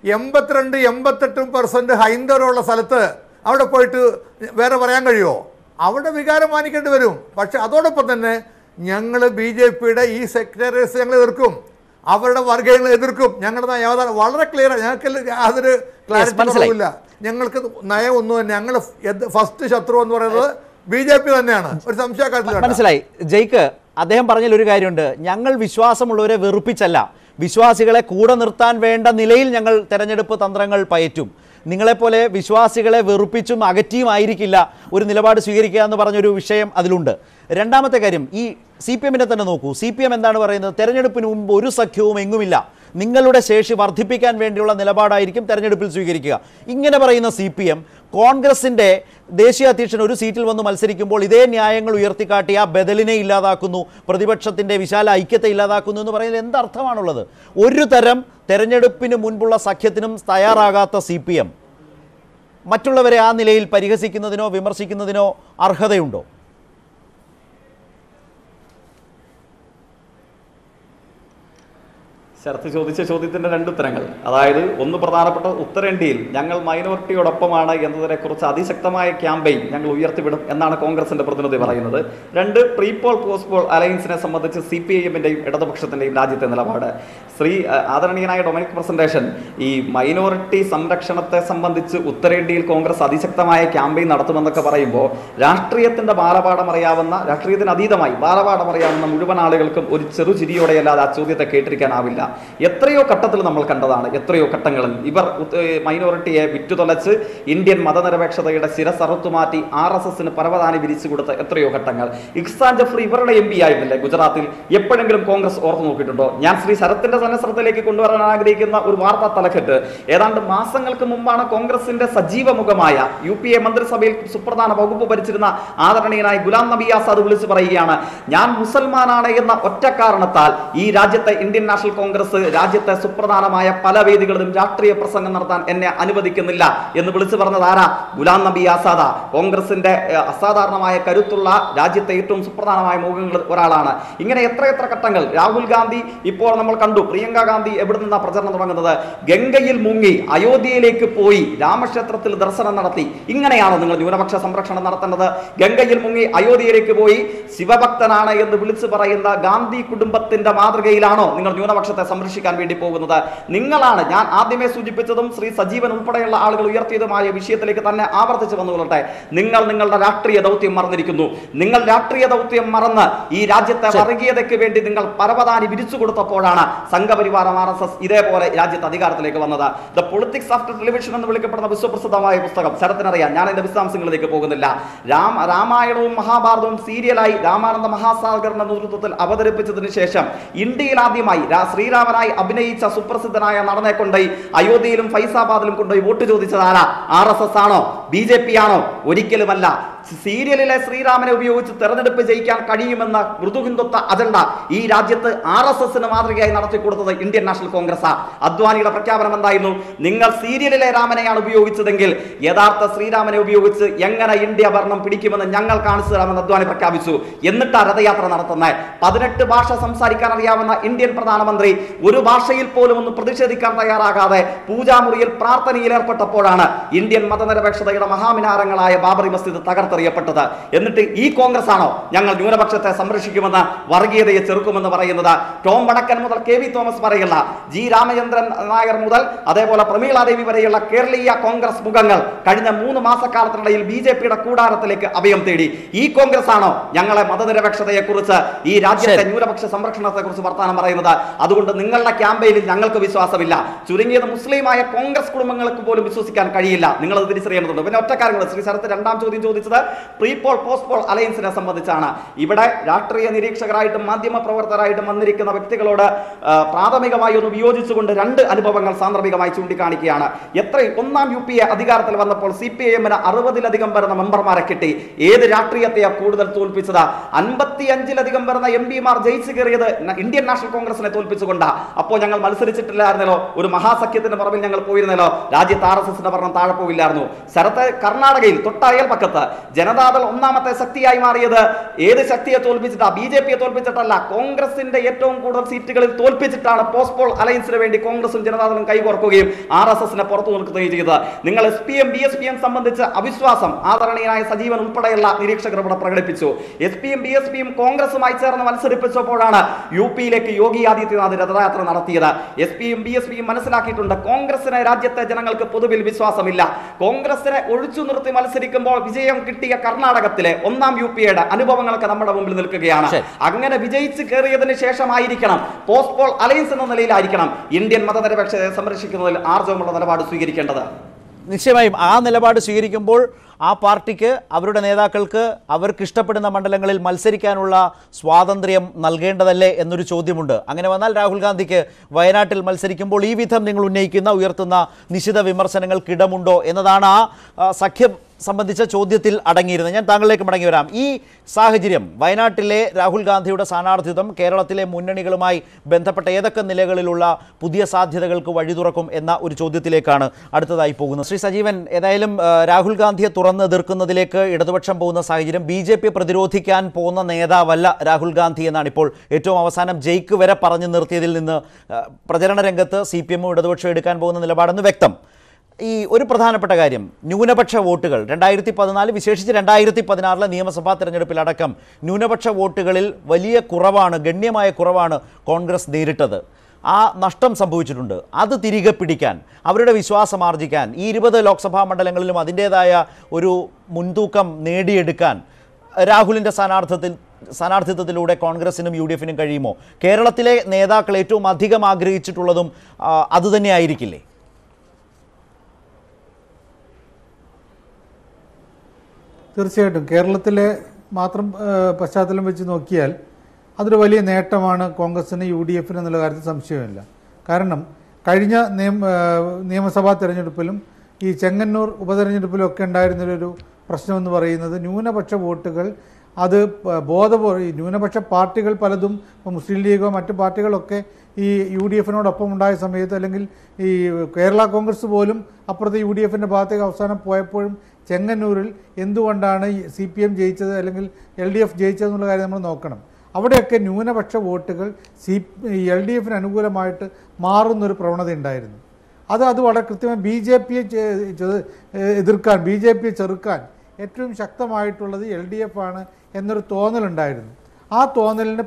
82-88% ഹൈന്ദവരുള്ള സ്ഥലത്ത് അവിടെ പോയിട്ട് വേറെ പറയാൻ കഴിയുമോ? അവിടെ വികാരം മാനിക്കേണ്ടി വരും. പക്ഷെ അതോടൊപ്പം തന്നെ ഞങ്ങൾ BJPയുടെ ഈ സെക്രട്ടേറിയറ്റ്സ് ഞങ്ങൾ എതിർക്കും, അവരുടെ വർഗ്ഗങ്ങൾ എതിർക്കും. ഞങ്ങളുടെ നയം വളരെ ക്ലിയറാണ്. ഞങ്ങൾക്ക് യാതൊരു ക്ലാരിറ്റി ഇല്ല. ഞങ്ങൾക്ക് നയം ഒന്നും തന്നെ. ഞങ്ങൾ ഫസ്റ്റ് ശത്രു എന്ന് പറയുന്നത് BJP തന്നെയാണ്. ഒരു സംശയക്കാരില്ല. മനസ്സിലായി ജയ്ക്ക്. അദ്ദേഹം പറഞ്ഞതിൽ ഒരു കാര്യമുണ്ട്, ഞങ്ങൾ വിശ്വാസമുള്ളവരെ വെറുപ്പിച്ചല്ല, വിശ്വാസികളെ കൂടെ നിർത്താൻ വേണ്ട നിലയിൽ ഞങ്ങൾ തെരഞ്ഞെടുപ്പ് തന്ത്രങ്ങൾ പയറ്റും. നിങ്ങളെപ്പോലെ വിശ്വാസികളെ വെറുപ്പിച്ചും അകറ്റിയും ആയിരിക്കില്ല ഒരു നിലപാട് സ്വീകരിക്കുക എന്ന് പറഞ്ഞൊരു വിഷയം അതിലുണ്ട്. രണ്ടാമത്തെ കാര്യം, ഈ CPM-നെ തന്നെ നോക്കൂ. CPM എന്താണ് പറയുന്നത്? തെരഞ്ഞെടുപ്പിന് മുമ്പ് ഒരു സഖ്യവും എങ്ങുമില്ല, നിങ്ങളുടെ ശേഷി വർദ്ധിപ്പിക്കാൻ വേണ്ടിയുള്ള നിലപാടായിരിക്കും തെരഞ്ഞെടുപ്പിൽ സ്വീകരിക്കുക. ഇങ്ങനെ പറയുന്ന CPM കോൺഗ്രസിൻ്റെ ദേശീയ അധ്യക്ഷൻ ഒരു സീറ്റിൽ വന്ന് മത്സരിക്കുമ്പോൾ ഇതേ ന്യായങ്ങൾ ഉയർത്തിക്കാട്ടി ആ ബദലിനെ ഇല്ലാതാക്കുന്നു, പ്രതിപക്ഷത്തിൻ്റെ വിശാല ഐക്യത്തെ ഇല്ലാതാക്കുന്നു എന്ന് പറയുന്നത് എന്തർത്ഥമാണുള്ളത്? ഒരു തരം തെരഞ്ഞെടുപ്പിന് മുൻപുള്ള സഖ്യത്തിനും തയ്യാറാകാത്ത CPM മറ്റുള്ളവരെ ആ നിലയിൽ പരിഹസിക്കുന്നതിനോ വിമർശിക്കുന്നതിനോ അർഹതയുണ്ടോ? ശരത്ത് ചോദിച്ച ചോദ്യത്തിൻ്റെ രണ്ട് ഉത്തരങ്ങൾ. അതായത് ഒന്ന്, പ്രധാനപ്പെട്ട ഉത്തരേന്ത്യയിൽ ഞങ്ങൾ മൈനോറിറ്റിയോടൊപ്പമാണ് എന്നതിനെക്കുറിച്ച് അതിശക്തമായ ക്യാമ്പയിൻ ഞങ്ങൾ ഉയർത്തിവിടും എന്നാണ് കോൺഗ്രസിന്റെ പ്രതിനിധി പറയുന്നത്. രണ്ട്, പ്രീപോൾ പോസ്റ്റ്പോൾ അലയൻസിനെ സംബന്ധിച്ച് CPIM-ന്റെയും ഇടതുപക്ഷത്തിന്റെയും രാജ്യത്തെ നിലപാട്. ആദരണീയനായ ഡൊമിനിക് പ്രസന്റേഷൻ ഈ മൈനോറിറ്റി സംരക്ഷണത്തെ സംബന്ധിച്ച് ഉത്തരേന്ത്യയിൽ കോൺഗ്രസ് അതിശക്തമായ ക്യാമ്പയിൻ നടത്തുമെന്നൊക്കെ പറയുമ്പോൾ രാഷ്ട്രീയത്തിന്റെ ബാലപാഠം അറിയാവുന്ന, രാഷ്ട്രീയത്തിന് അതീതമായി ബാലപാഠം അറിയാവുന്ന മുഴുവൻ ആളുകൾക്കും ഒരു ചെറുചിരിയോടെയല്ലാതെ ആ ചോദ്യത്തെ കേട്ടിരിക്കാനാവില്ല. എത്രയോ ഘട്ടത്തിൽ നമ്മൾ കണ്ടതാണ്, എത്രയോ ഘട്ടങ്ങളിൽ ഇവർ മൈനോറിറ്റിയെ വിറ്റുതൊലച്ച് ഇന്ത്യൻ മതനിരപേക്ഷതയുടെ ശിരസറുത്തു മാറ്റി RSSന് പരവതാനി വിരിച്ചു കൊടുത്ത എത്രയോ ഘട്ടങ്ങൾ. ഇഹ്സാൻ ജഫ്രി ഇവരുടെ MP ആയിരുന്നില്ലേ ഗുജറാത്തിൽ? എപ്പോഴെങ്കിലും കോൺഗ്രസ് ഓർത്തു നോക്കിയിട്ടുണ്ടോ? ഞാൻ ശ്രീ ശരത്തിന്റെ തന്നെ ശ്രദ്ധയിലേക്ക് കൊണ്ടുവരാൻ ആഗ്രഹിക്കുന്ന ഒരു വാർത്താ തലക്കെട്ട്, ഏതാണ്ട് മാസങ്ങൾക്ക് മുമ്പാണ് കോൺഗ്രസിന്റെ സജീവ മുഖമായ UPA മന്ത്രിസഭയിൽ സുപ്രധാന വകുപ്പ് ഭരിച്ചിരുന്ന ആദരണീയനായ ഗുലാം നബി ആസാദ് വിളിച്ചു പറയുകയാണ്, ഞാൻ മുസൽമാനാണ് എന്ന ഒറ്റ കാരണത്താൽ ഈ രാജ്യത്തെ ഇന്ത്യൻ നാഷണൽ കോൺഗ്രസ് രാജ്യത്തെ സുപ്രധാനമായ പല വേദികളിലും രാഷ്ട്രീയ പ്രസംഗം നടത്താൻ എന്നെ അനുവദിക്കുന്നില്ല എന്ന് വിളിച്ചു പറഞ്ഞത് ആരാ? ഗുലാം നബി ആസാദ. കോൺഗ്രസിന്റെ അസാധാരണമായ കരുത്തുള്ള രാജ്യത്തെ ഏറ്റവും സുപ്രധാനമായ മുഖങ്ങളിൽ ഒരാളാണ്. ഇങ്ങനെ എത്രയെത്ര ഘട്ടങ്ങൾ. രാഹുൽ ഗാന്ധി ഇപ്പോൾ നമ്മൾ കണ്ടു, പ്രിയങ്ക ഗാന്ധി എവിടെ നിന്നാണ് പ്രചരണം തുടങ്ങുന്നത്? ഗംഗയിൽ മുങ്ങി അയോധ്യയിലേക്ക് പോയി രാമക്ഷേത്രത്തിൽ ദർശനം നടത്തി. ഇങ്ങനെയാണോ നിങ്ങൾ ന്യൂനപക്ഷ സംരക്ഷണം നടത്തേണ്ടത്? ഗംഗയിൽ മുങ്ങി അയോധ്യയിലേക്ക് പോയി ശിവഭക്തനാണ് എന്ന് വിളിച്ചു പറയുന്ന ഗാന്ധി കുടുംബത്തിന്റെ മാതൃകയിലാണോ നിങ്ങൾ ന്യൂനപക്ഷത്തെ സംരക്ഷിക്കാൻ വേണ്ടി പോകുന്നത്? നിങ്ങളാണ്, ഞാൻ ആദ്യമേ സൂചിപ്പിച്ചതും ശ്രീ സജീവൻ ഉൾപ്പെടെയുള്ള ആളുകൾ ഉയർത്തിയതുമായ വിഷയത്തിലേക്ക് തന്നെ ആവർത്തിച്ച് വന്നുകൊള്ളട്ടെ. നിങ്ങൾ നിങ്ങളുടെ രാഷ്ട്രീയ ദൗത്യം മറന്നിരിക്കുന്നു. നിങ്ങൾ രാഷ്ട്രീയ ദൗത്യം മറന്ന് ഈ രാജ്യത്തെ വർഗീയതയ്ക്ക് വേണ്ടി നിങ്ങൾ പരവതാനി വിരിച്ചു കൊടുത്തപ്പോഴാണ് സംഘപരിവാരം RSS ഇതേപോലെ രാജ്യത്ത് അധികാരത്തിലേക്ക് വന്നത്. ദ പൊളിറ്റിക്സ് ആഫ്റ്റർ ടെലിവിഷൻ എന്ന് വിളിക്കപ്പെടുന്ന വിശ്വപ്രസിദ്ധമായ പുസ്തകം ശരത്തിനറിയാം, ഞാൻ അതിന്റെ വിശദാംശങ്ങളിലേക്ക് പോകുന്നില്ല. രാമായണവും മഹാഭാരതവും സീരിയലായി രാമാനന്ദ മഹാസാഗറിന്റെ നേതൃത്വത്തിൽ അവതരിപ്പിച്ചതിന് ശേഷം ഇന്ത്യയിൽ ആദ്യമായി ശ്രീരാമനായി അഭിനയിച്ച സുപ്രസിദ്ധനായ നടനെ കൊണ്ടുപോയി അയോധ്യയിലും ഫൈസാബാദിലും കൊണ്ടുപോയി വോട്ട് ചോദിച്ചതാരാ? RSS ആണോ? BJP ആണോ? ഒരിക്കലുമല്ല. സീരിയലിലെ ശ്രീരാമനെ ഉപയോഗിച്ച് തെരഞ്ഞെടുപ്പ് ജയിക്കാൻ കഴിയുമെന്ന മൃദുഹിന്ദുത്വ അജണ്ട ഈ രാജ്യത്ത് RSSന് മാതൃകയായി നടത്തിക്കൊടുത്തത് ഇന്ത്യൻ നാഷണൽ കോൺഗ്രസ്. അദ്വാനിയുടെ പ്രഖ്യാപനം എന്തായിരുന്നു? നിങ്ങൾ സീരിയലിലെ രാമനെയാണ് ഉപയോഗിച്ചതെങ്കിൽ യഥാർത്ഥ ശ്രീരാമനെ ഉപയോഗിച്ച് എങ്ങനെ ഇന്ത്യ ഭരണം പിടിക്കുമെന്ന് ഞങ്ങൾ കാണിച്ചു തരാമെന്ന് അദ്വാനി പ്രഖ്യാപിച്ചു. എന്നിട്ടാ രഥയാത്ര നടത്തുന്നത്. 18 ഭാഷ സംസാരിക്കാൻ അറിയാവുന്ന ഇന്ത്യൻ പ്രധാനമന്ത്രി ഒരു ഭാഷയിൽ പോലും ഒന്ന് പ്രതിഷേധിക്കാൻ തയ്യാറാകാതെ പൂജാമുറിയിൽ പ്രാർത്ഥനയിൽ ഏർപ്പെട്ടപ്പോഴാണ് ഇന്ത്യൻ മതനിരപേക്ഷതയുടെ മഹാമിനാരങ്ങളായ ബാബറി മസ്ജിദ് തകർത്തത്. വാർത്തെറിയപ്പെട്ടത്. എന്നിട്ട് ഈ കോൺഗ്രസ് ആണോ ഞങ്ങൾ ന്യൂനപക്ഷത്തെ സംരക്ഷിക്കുമെന്ന്, വർഗീയതയെ ചെറുക്കുമെന്ന് പറയുന്നത്? ടോം വടക്കൻ മുതൽ കെ വി തോമസ് വരെയുള്ള, ജി രാമചന്ദ്രൻ നായർ മുതൽ അതേപോലെ പ്രമീളാദേവി വരെയുള്ള കേരളീയ കോൺഗ്രസ് മുഖങ്ങൾ കഴിഞ്ഞ 3 മാസക്കാലത്തിനിടയിൽ BJP-യുടെ കൂടാരത്തിലേക്ക് അഭയം തേടി. ഈ കോൺഗ്രസ് ആണോ ഞങ്ങളെ മതനിരപേക്ഷതയെ കുറിച്ച്, ഈ രാജ്യത്തെ ന്യൂനപക്ഷ സംരക്ഷണത്തെ കുറിച്ച് വർത്താനം പറയുന്നത്? അതുകൊണ്ട് നിങ്ങളുടെ ക്യാമ്പയിനിൽ ഞങ്ങൾക്ക് വിശ്വാസമില്ല. ചുരുങ്ങിയത് മുസ്ലിമായ കോൺഗ്രസ് കുടുംബങ്ങൾക്ക് പോലും വിശ്വസിക്കാൻ കഴിയില്ല. നിങ്ങൾ അത് തിരിച്ചറിയേണ്ടതുണ്ട്. പിന്നെ ഒറ്റക്കാര്യങ്ങൾ ശ്രീ ശരത്ത് രണ്ടാം ചോദ്യം ചോദിച്ചത് പ്രീ പോൾ പോസ്റ്റ് പോൾ അലയൻസിനെ സംബന്ധിച്ചാണ്. ഇവിടെ രാഷ്ട്രീയ നിരീക്ഷകരായിട്ടും മാധ്യമ പ്രവർത്തകരായിട്ടും വന്നിരിക്കുന്ന വ്യക്തികളോട് പ്രാഥമികമായി ഒന്ന് വിയോജിച്ചുകൊണ്ട് 2 അനുഭവങ്ങൾ സാന്ദർഭികമായി ചൂണ്ടിക്കാണിക്കുകയാണ്. ഒന്നാം UPA അധികാരത്തിൽ വന്നപ്പോൾ CPIM-ന് 60-ലധികം വരുന്ന മെമ്പർമാരെ കിട്ടി. ഏത് രാഷ്ട്രീയത്തെയാണ് കൂടുതൽ തോൽപ്പിച്ചത്? 55-ലധികം വരുന്ന MP-മാർ ജയിച്ചു കയറിയത് ഇന്ത്യൻ നാഷണൽ കോൺഗ്രസിനെ തോൽപ്പിച്ചുകൊണ്ടാ. അപ്പോൾ ഞങ്ങൾ മത്സരിച്ചിട്ടില്ലായിരുന്നല്ലോ, ഒരു മഹാസഖ്യത്തിന്റെ പുറമിൽ ഞങ്ങൾ പോയിരുന്നല്ലോ, രാജ്യത്ത് RSS-ന്റെ ഭരണം താഴെ പോവില്ലായിരുന്നു. ശരത്ത് കർണാടകയിൽ തൊട്ടയൽപക്കത്ത് ജനതാദൾ ഒന്നാമത്തെ ശക്തിയായി മാറിയത് ഏത് ശക്തിയെ തോൽപ്പിച്ചിട്ടാ? BJP-യെ തോൽപ്പിച്ചിട്ടല്ല, കോൺഗ്രസിന്റെ ഏറ്റവും കൂടുതൽ സീറ്റുകളിൽ തോൽപ്പിച്ചിട്ടാണ് പോസ്റ്റ് പോൾ അലയൻസിന് വേണ്ടി കോൺഗ്രസും ജനതാദളും കൈകോർക്കുകയും RSS-നെ പുറത്തു നിർത്തുകയും ചെയ്തത്. നിങ്ങൾ SPM BSPM സംബന്ധിച്ച് അവിശ്വാസം ആദരണീയനായ സജീവൻ ഉൾപ്പെടെയുള്ള നിരീക്ഷകർ ഇവിടെ പ്രകടിപ്പിച്ചു. SPM BSPM കോൺഗ്രസുമായി ചേർന്ന് മത്സരിപ്പിച്ചപ്പോഴാണ് UP-യിലേക്ക് യോഗി ആദിത്യനാഥ് രഥയാത്ര നടത്തിയത്. SPM BSPM മനസ്സിലാക്കിയിട്ടുണ്ട് കോൺഗ്രസിനെ രാജ്യത്തെ ജനങ്ങൾക്ക് പൊതുവിൽ വിശ്വാസമില്ല. കോൺഗ്രസിനെ ഒഴിച്ചു നിർത്തി മത്സരിക്കുമ്പോൾ വിജയം കിട്ടിയ കർണാടകത്തിലെ ഒന്നാം UPA-യുടെ അനുഭവങ്ങളൊക്കെ നമ്മുടെ മുമ്പിൽ നിൽക്കുകയാണ്. അങ്ങനെ വിജയിച്ച് കയറിയതിന് ശേഷമായിരിക്കണം പോസ്റ്റ് പോൾ അലയൻസ് എന്ന നിലയിലായിരിക്കണം ഇന്ത്യൻ മതനിരപേക്ഷതയെ സംരക്ഷിക്കുന്നതിൽ ആർജവമുള്ള നിലപാട് സ്വീകരിക്കേണ്ടത്. നിശ്ചയമായും ആ നിലപാട് സ്വീകരിക്കുമ്പോൾ ആ പാർട്ടിക്ക്, അവരുടെ നേതാക്കൾക്ക് അവർക്ക് ഇഷ്ടപ്പെടുന്ന മണ്ഡലങ്ങളിൽ മത്സരിക്കാനുള്ള സ്വാതന്ത്ര്യം നൽകേണ്ടതല്ലേ എന്നൊരു ചോദ്യമുണ്ട്. അങ്ങനെ വന്നാൽ രാഹുൽ ഗാന്ധിക്ക് വയനാട്ടിൽ മത്സരിക്കുമ്പോൾ ഈ വിധം നിങ്ങൾ ഉയർത്തുന്ന നിശിത വിമർശനങ്ങൾക്കിടമുണ്ടോ എന്നതാണ് ആ സഖ്യം സംബന്ധിച്ച ചോദ്യത്തിൽ അടങ്ങിയിരുന്നത്. ഞാൻ താങ്കളിലേക്ക് മടങ്ങി വരാം. ഈ സാഹചര്യം, വയനാട്ടിലെ രാഹുൽ ഗാന്ധിയുടെ സ്ഥാനാർത്ഥിത്വം കേരളത്തിലെ മുന്നണികളുമായി ബന്ധപ്പെട്ട ഏതൊക്കെ നിലകളിലുള്ള പുതിയ സാധ്യതകൾക്ക് വഴി തുറക്കും എന്ന ഒരു ചോദ്യത്തിലേക്കാണ് അടുത്തതായി പോകുന്നത്. ശ്രീ സജീവൻ, ഏതായാലും രാഹുൽ ഗാന്ധിയെ തുറന്നെതിർക്കുന്നതിലേക്ക് ഇടതുപക്ഷം പോകുന്ന സാഹചര്യം, BJP പ്രതിരോധിക്കാൻ പോകുന്ന നേതാവല്ല രാഹുൽ ഗാന്ധി എന്നാണ് ഇപ്പോൾ ഏറ്റവും അവസാനം ജയിക്ക് വരെ പറഞ്ഞു നിർത്തിയതിൽ നിന്ന് പ്രചരണ രംഗത്ത് CPM ഇടതുപക്ഷം എടുക്കാൻ പോകുന്ന നിലപാടെന്ന് വ്യക്തം. ഈ ഒരു പ്രധാനപ്പെട്ട കാര്യം, ന്യൂനപക്ഷ വോട്ടുകൾ 2014 വിശേഷിച്ച് 2016 നിയമസഭാ തെരഞ്ഞെടുപ്പിലടക്കം ന്യൂനപക്ഷ വോട്ടുകളിൽ വലിയ കുറവാണ്, ഗണ്യമായ കുറവാണ് കോൺഗ്രസ് നേരിട്ടത്. ആ നഷ്ടം സംഭവിച്ചിട്ടുണ്ട്. അത് തിരികെ പിടിക്കാൻ, അവരുടെ വിശ്വാസം ആർജിക്കാൻ, ഈ 20 ലോക്സഭാ മണ്ഡലങ്ങളിലും അതിൻ്റേതായ ഒരു മുൻതൂക്കം നേടിയെടുക്കാൻ രാഹുലിൻ്റെ സ്ഥാനാർത്ഥിത്വത്തിലൂടെ കോൺഗ്രസിനും UDF-നും കഴിയുമോ? കേരളത്തിലെ നേതാക്കൾ ഏറ്റവും അധികം ആഗ്രഹിച്ചിട്ടുള്ളതും അതുതന്നെയായിരിക്കില്ലേ? തീർച്ചയായിട്ടും കേരളത്തിലെ മാത്രം പശ്ചാത്തലം വെച്ച് നോക്കിയാൽ അതൊരു വലിയ നേട്ടമാണ് കോൺഗ്രസിന് UDF-ന് എന്നുള്ള കാര്യത്തിൽ സംശയമില്ല. കാരണം കഴിഞ്ഞ നിയമസഭാ തെരഞ്ഞെടുപ്പിലും ഈ ചെങ്ങന്നൂർ ഉപതെരഞ്ഞെടുപ്പിലും ഒക്കെ ഉണ്ടായിരുന്നൊരു പ്രശ്നമെന്ന് പറയുന്നത് ന്യൂനപക്ഷ വോട്ടുകൾ അത് ന്യൂനപക്ഷ പാർട്ടികൾ പലതും, ഇപ്പോൾ മുസ്ലിം ലീഗോ മറ്റ് പാർട്ടികളൊക്കെ ഈ UDF-നോടൊപ്പം ഉണ്ടായ സമയത്ത്, അല്ലെങ്കിൽ ഈ കേരള കോൺഗ്രസ് പോലും അപ്പുറത്തെ UDF-ൻ്റെ ഭാഗത്തേക്ക് അവസാനം പോയപ്പോഴും ചെങ്ങന്നൂരിൽ എന്തുകൊണ്ടാണ് CPM ജയിച്ചത് അല്ലെങ്കിൽ LDF ജയിച്ചതെന്നുള്ള കാര്യം നമ്മൾ നോക്കണം. അവിടെയൊക്കെ ന്യൂനപക്ഷ വോട്ടുകൾ LDF-ന് അനുകൂലമായിട്ട് മാറുന്നൊരു പ്രവണത ഉണ്ടായിരുന്നു. അത് വളരെ കൃത്യമായി BJP-യെ എതിർക്കാൻ, BJP-യെ ചെറുക്കാൻ ഏറ്റവും ശക്തമായിട്ടുള്ളത് LDF ആണ് എന്നൊരു തോന്നലുണ്ടായിരുന്നു. ആ തോന്നലിന്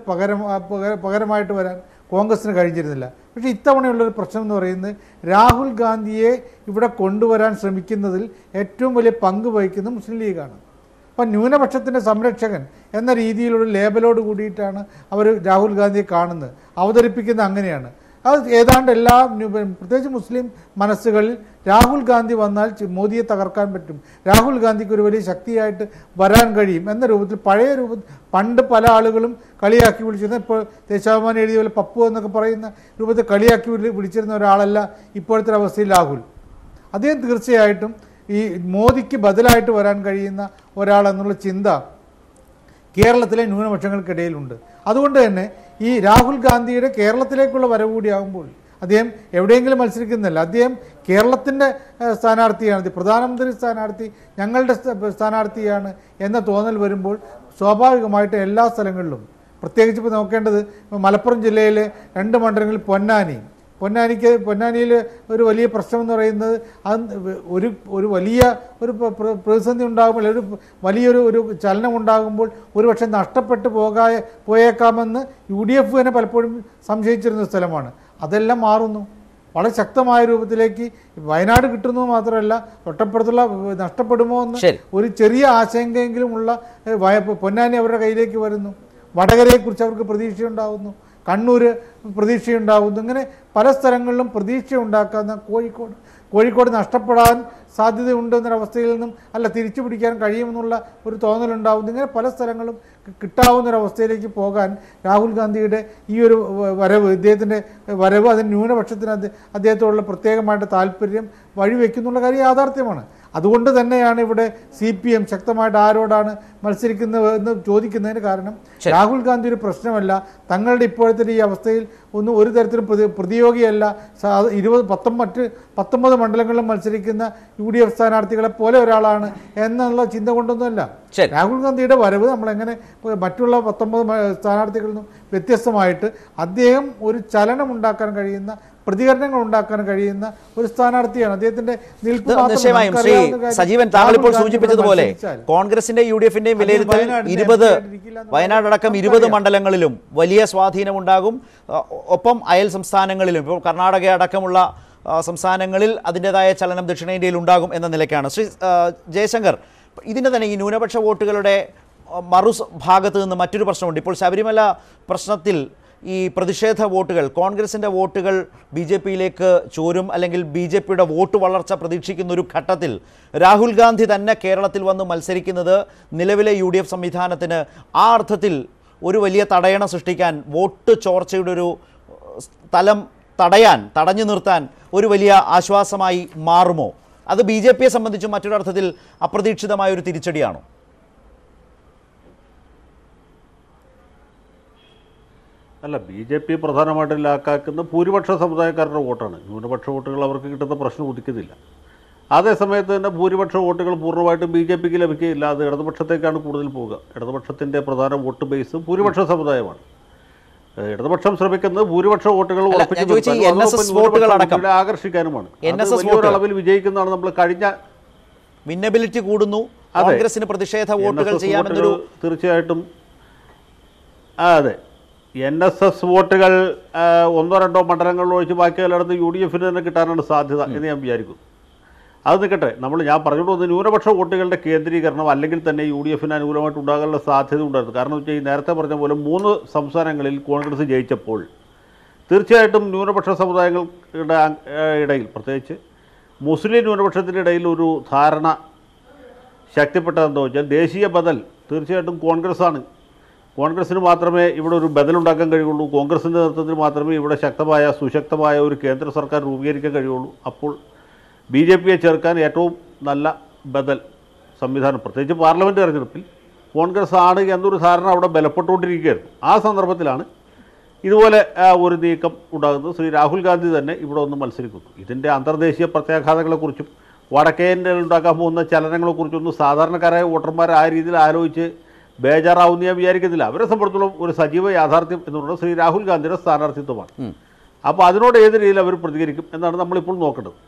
പകരമായിട്ട് വരാൻ കോൺഗ്രസിന് കഴിഞ്ഞിരുന്നില്ല. പക്ഷേ ഇത്തവണയുള്ളൊരു പ്രശ്നം എന്ന് പറയുന്നത് രാഹുൽ ഗാന്ധിയെ ഇവിടെ കൊണ്ടുവരാൻ ശ്രമിക്കുന്നതിൽ ഏറ്റവും വലിയ പങ്ക് വഹിക്കുന്നത് മുസ്ലിം ലീഗാണ്. അപ്പം ന്യൂനപക്ഷത്തിൻ്റെ സംരക്ഷകൻ എന്ന രീതിയിലുള്ള ലേബലോട് കൂടിയിട്ടാണ് അവർ രാഹുൽ ഗാന്ധിയെ കാണുന്നത്, അവതരിപ്പിക്കുന്നത് അങ്ങനെയാണ്. അത് ഏതാണ്ട് എല്ലാ പ്രത്യേകിച്ച് മുസ്ലിം മനസ്സുകളിൽ രാഹുൽ ഗാന്ധി വന്നാൽ മോദിയെ തകർക്കാൻ പറ്റും, രാഹുൽ ഗാന്ധിക്ക് ഒരു വലിയ ശക്തിയായിട്ട് വരാൻ കഴിയും എന്ന രൂപത്തിൽ, പഴയ രൂപത്തിൽ പണ്ട് പല ആളുകളും കളിയാക്കി വിളിച്ചിരുന്ന, ഇപ്പോൾ ദേശാഭിമാനി എഴുതിയ പോലെ പപ്പു എന്നൊക്കെ പറയുന്ന രൂപത്തിൽ കളിയാക്കി വിളിച്ചിരുന്ന ഒരാളല്ല ഇപ്പോഴത്തെ അവസ്ഥയിൽ രാഹുൽ. അദ്ദേഹം തീർച്ചയായിട്ടും ഈ മോദിക്ക് ബദലായിട്ട് വരാൻ കഴിയുന്ന ഒരാളെന്നുള്ള ചിന്ത കേരളത്തിലെ ന്യൂനപക്ഷങ്ങൾക്കിടയിലുണ്ട്. അതുകൊണ്ട് തന്നെ ഈ രാഹുൽ ഗാന്ധിയുടെ കേരളത്തിലേക്കുള്ള വരവ് കൂടിയാകുമ്പോൾ അദ്ദേഹം എവിടെയെങ്കിലും മത്സരിക്കുന്നില്ല, അദ്ദേഹം കേരളത്തിൻ്റെ സ്ഥാനാർത്ഥിയാണ്, പ്രധാനമന്ത്രി സ്ഥാനാർത്ഥി ഞങ്ങളുടെ സ്ഥാനാർത്ഥിയാണ് എന്ന തോന്നൽ വരുമ്പോൾ സ്വാഭാവികമായിട്ട് എല്ലാ സ്ഥലങ്ങളിലും, പ്രത്യേകിച്ച് ഇപ്പോൾ നോക്കേണ്ടത് മലപ്പുറം ജില്ലയിലെ 2 മണ്ഡലങ്ങളിൽ പൊന്നാനി, പൊന്നാനിയിൽ ഒരു വലിയ പ്രശ്നം എന്ന് പറയുന്നത് അത് ഒരു വലിയ ഒരു പ്രതിസന്ധി ഉണ്ടാകുമ്പോൾ ഒരു വലിയൊരു ചലനം ഉണ്ടാകുമ്പോൾ ഒരുപക്ഷെ നഷ്ടപ്പെട്ടു പോയേക്കാമെന്ന് UDF തന്നെ പലപ്പോഴും സംശയിച്ചിരുന്ന സ്ഥലമാണ്. അതെല്ലാം മാറുന്നു. വളരെ ശക്തമായ രൂപത്തിലേക്ക് വയനാട് കിട്ടുന്നത് മാത്രമല്ല, തൊട്ടപ്പുറത്തുള്ള നഷ്ടപ്പെടുമോ എന്ന് ഒരു ചെറിയ ആശങ്കയെങ്കിലും ഉള്ള പൊന്നാനി അവരുടെ കയ്യിലേക്ക് വരുന്നു. വടകരയെക്കുറിച്ച് അവർക്ക് പ്രതീക്ഷയുണ്ടാകുന്നു, കണ്ണൂർ പ്രതീക്ഷയുണ്ടാകുന്നു. ഇങ്ങനെ പല സ്ഥലങ്ങളിലും പ്രതീക്ഷ ഉണ്ടാക്കുന്ന കോഴിക്കോട് നഷ്ടപ്പെടാൻ സാധ്യതയുണ്ടെന്നൊരവസ്ഥയിൽ നിന്നും അല്ല തിരിച്ചു പിടിക്കാൻ കഴിയുമെന്നുള്ള ഒരു തോന്നലുണ്ടാകുന്നു. ഇങ്ങനെ പല സ്ഥലങ്ങളും കിട്ടാവുന്നൊരവസ്ഥയിലേക്ക് പോകാൻ രാഹുൽ ഗാന്ധിയുടെ ഈ ഒരു ഇദ്ദേഹത്തിൻ്റെ വരവ് അതിന് ന്യൂനപക്ഷത്തിന് അദ്ദേഹത്തോടുള്ള പ്രത്യേകമായിട്ട് താല്പര്യം വഴിവെക്കുന്നുള്ള കാര്യം യാഥാർത്ഥ്യമാണ്. അതുകൊണ്ട് തന്നെയാണ് ഇവിടെ CPM ശക്തമായിട്ട് ആരോടാണ് മത്സരിക്കുന്നത് എന്ന് ചോദിക്കുന്നതിന് കാരണം രാഹുൽ ഗാന്ധി ഒരു പ്രശ്നമല്ല, തങ്ങളുടെ ഇപ്പോഴത്തെ ഈ അവസ്ഥയിൽ ഒരു തരത്തിലും പ്രതിയോഗിയല്ല. 19 മണ്ഡലങ്ങളിലും മത്സരിക്കുന്ന UDF സ്ഥാനാർത്ഥികളെ പോലെ ഒരാളാണ് എന്നുള്ള ചിന്ത കൊണ്ടൊന്നുമല്ല. രാഹുൽ ഗാന്ധിയുടെ വരവ് നമ്മളെങ്ങനെ മറ്റുള്ള 19 സ്ഥാനാർത്ഥികളിൽ നിന്നും വ്യത്യസ്തമായിട്ട് അദ്ദേഹം ഒരു ചലനം ഉണ്ടാക്കാൻ കഴിയുന്ന, പ്രതികരണങ്ങൾ ഉണ്ടാക്കാൻ കഴിയുന്ന ഒരു സ്ഥാനാർത്ഥിയാണ്. അദ്ദേഹത്തിന്റെ നിൽപ്പ് സജീവൻ താങ്കൾ ഇപ്പോൾ സൂചിപ്പിച്ചതുപോലെ കോൺഗ്രസിന്റെ UDFന്റെയും വിലയിരുത്തൽ വയനാടടക്കം 20 മണ്ഡലങ്ങളിലും വലിയ സ്വാധീനമുണ്ടാകും. ഒപ്പം അയൽ സംസ്ഥാനങ്ങളിലും ഇപ്പോൾ കർണാടക അടക്കമുള്ള സംസ്ഥാനങ്ങളിൽ അതിൻ്റെതായ ചലനം ദക്ഷിണേന്ത്യയിൽ ഉണ്ടാകും എന്ന നിലയ്ക്കാണ്. ശ്രീ ജയശങ്കർ, ഇതിൻ്റെ തന്നെ ഈ ന്യൂനപക്ഷ വോട്ടുകളുടെ മറുഭാഗത്ത് നിന്ന് മറ്റൊരു പ്രശ്നമുണ്ട്. ഇപ്പോൾ ശബരിമല പ്രശ്നത്തിൽ ഈ പ്രതിഷേധ വോട്ടുകൾ, കോൺഗ്രസിൻ്റെ വോട്ടുകൾ BJPയിലേക്ക് ചോരും, അല്ലെങ്കിൽ BJPയുടെ വോട്ട് വളർച്ച പ്രതീക്ഷിക്കുന്ന ഒരു ഘട്ടത്തിൽ രാഹുൽ ഗാന്ധി തന്നെ കേരളത്തിൽ വന്ന് മത്സരിക്കുന്നത് നിലവിലെ UDF സംവിധാനത്തിന് ആ അർത്ഥത്തിൽ ഒരു വലിയ തടയണ സൃഷ്ടിക്കാൻ, വോട്ട് ചോർച്ചയുടെ ഒരു തടഞ്ഞു നിർത്താൻ ഒരു വലിയ ആശ്വാസമായി മാറുമോ? അത് BJPയെ സംബന്ധിച്ചും മറ്റൊരർത്ഥത്തിൽ അപ്രതീക്ഷിതമായ ഒരു തിരിച്ചടിയാണോ? അല്ല, BJP പ്രധാനമായിട്ടും ലാക്കാക്കുന്ന ഭൂരിപക്ഷ സമുദായക്കാരുടെ വോട്ടാണ്. ന്യൂനപക്ഷ വോട്ടുകൾ അവർക്ക് കിട്ടുന്ന പ്രശ്നം ഉദിക്കുന്നില്ല. അതേസമയത്ത് തന്നെ ഭൂരിപക്ഷ വോട്ടുകൾ പൂർണ്ണമായിട്ടും BJPക്ക് ലഭിക്കുകയില്ല. അത് ഇടതുപക്ഷത്തേക്കാണ് കൂടുതൽ പോവുക. ഇടതുപക്ഷത്തിൻ്റെ പ്രധാന വോട്ട് ബേസ് ഭൂരിപക്ഷ സമുദായമാണ്. ഇടതുപക്ഷം ശ്രമിക്കുന്നത് ഭൂരിപക്ഷ വോട്ടുകൾ ആകർഷിക്കാനുമാണ്. വലിയൊരളവിൽ വിജയിക്കുന്നതാണ്. നമ്മൾ കഴിഞ്ഞ വിന്നബിലിറ്റി കൂടുന്നു, കോൺഗ്രസിന് പ്രതിഷേധ വോട്ടുകൾ ചെയ്യാമെന്നൊരു തീർച്ചയായിട്ടും അതെ. NSS വോട്ടുകൾ 1-2 മണ്ഡലങ്ങളിൽ ഒഴിച്ച് ബാക്കി എല്ലായിടത്തും UDFന് തന്നെ കിട്ടാനാണ് സാധ്യത എന്ന് ഞാൻ വിചാരിക്കുന്നു. അത് നിൽക്കട്ടെ, ഞാൻ പറഞ്ഞുകൊണ്ട് വന്ന ന്യൂനപക്ഷ വോട്ടുകളുടെ കേന്ദ്രീകരണം അല്ലെങ്കിൽ തന്നെ UDFന് അനുകൂലമായിട്ട് ഉണ്ടാകാനുള്ള സാധ്യത ഉണ്ടായിരുന്നു. കാരണം വെച്ചാൽ ഈ നേരത്തെ പറഞ്ഞ പോലെ 3 സംസ്ഥാനങ്ങളിൽ കോൺഗ്രസ് ജയിച്ചപ്പോൾ തീർച്ചയായിട്ടും ന്യൂനപക്ഷ സമുദായങ്ങളുടെ ഇടയിൽ, പ്രത്യേകിച്ച് മുസ്ലിം ന്യൂനപക്ഷത്തിൻ്റെ ഇടയിൽ ഒരു ധാരണ ശക്തിപ്പെട്ടതെന്ന് വെച്ചാൽ ദേശീയ ബദൽ തീർച്ചയായിട്ടും കോൺഗ്രസ്സാണ്. കോൺഗ്രസ്സിന് മാത്രമേ ഇവിടെ ഒരു ബദലുണ്ടാക്കാൻ കഴിയുള്ളൂ. കോൺഗ്രസിൻ്റെ നേതൃത്വത്തിൽ മാത്രമേ ഇവിടെ സുശക്തമായ ഒരു കേന്ദ്ര സർക്കാർ രൂപീകരിക്കാൻ കഴിയുള്ളൂ. അപ്പോൾ BJPയെ ചേർക്കാൻ ഏറ്റവും നല്ല ബദൽ സംവിധാനം, പ്രത്യേകിച്ച് പാർലമെൻറ്റ് തെരഞ്ഞെടുപ്പിൽ കോൺഗ്രസ് ആണ് എന്നൊരു ധാരണ അവിടെ ബലപ്പെട്ടുകൊണ്ടിരിക്കുകയായിരുന്നു. ആ സന്ദർഭത്തിലാണ് ഇതുപോലെ ഒരു നീക്കം ഉണ്ടാകുന്നത്. ശ്രീ രാഹുൽ ഗാന്ധി തന്നെ ഇവിടെ ഒന്ന് മത്സരിക്കുന്നു. ഇതിൻ്റെ അന്തർദേശീയ പ്രത്യാഘാതങ്ങളെക്കുറിച്ചും വടക്കേന്ത്യയിൽ ഉണ്ടാക്കാൻ പോകുന്ന ചലനങ്ങളെക്കുറിച്ചൊന്നും സാധാരണക്കാരായ വോട്ടർമാർ ആ രീതിയിൽ ആലോചിച്ച് ബേജാറാവുന്ന ഞാൻ വിചാരിക്കുന്നില്ല. അവരെ സംബന്ധിച്ചിടത്തോളം ഒരു സജീവ യാഥാർത്ഥ്യം എന്നുള്ളത് ശ്രീ രാഹുൽ ഗാന്ധിയുടെ സ്ഥാനാർത്ഥിത്വമാണ്. അപ്പോൾ അതിനോട് ഏത് രീതിയിൽ അവർ പ്രതികരിക്കും എന്നാണ് നമ്മളിപ്പോൾ നോക്കേണ്ടത്.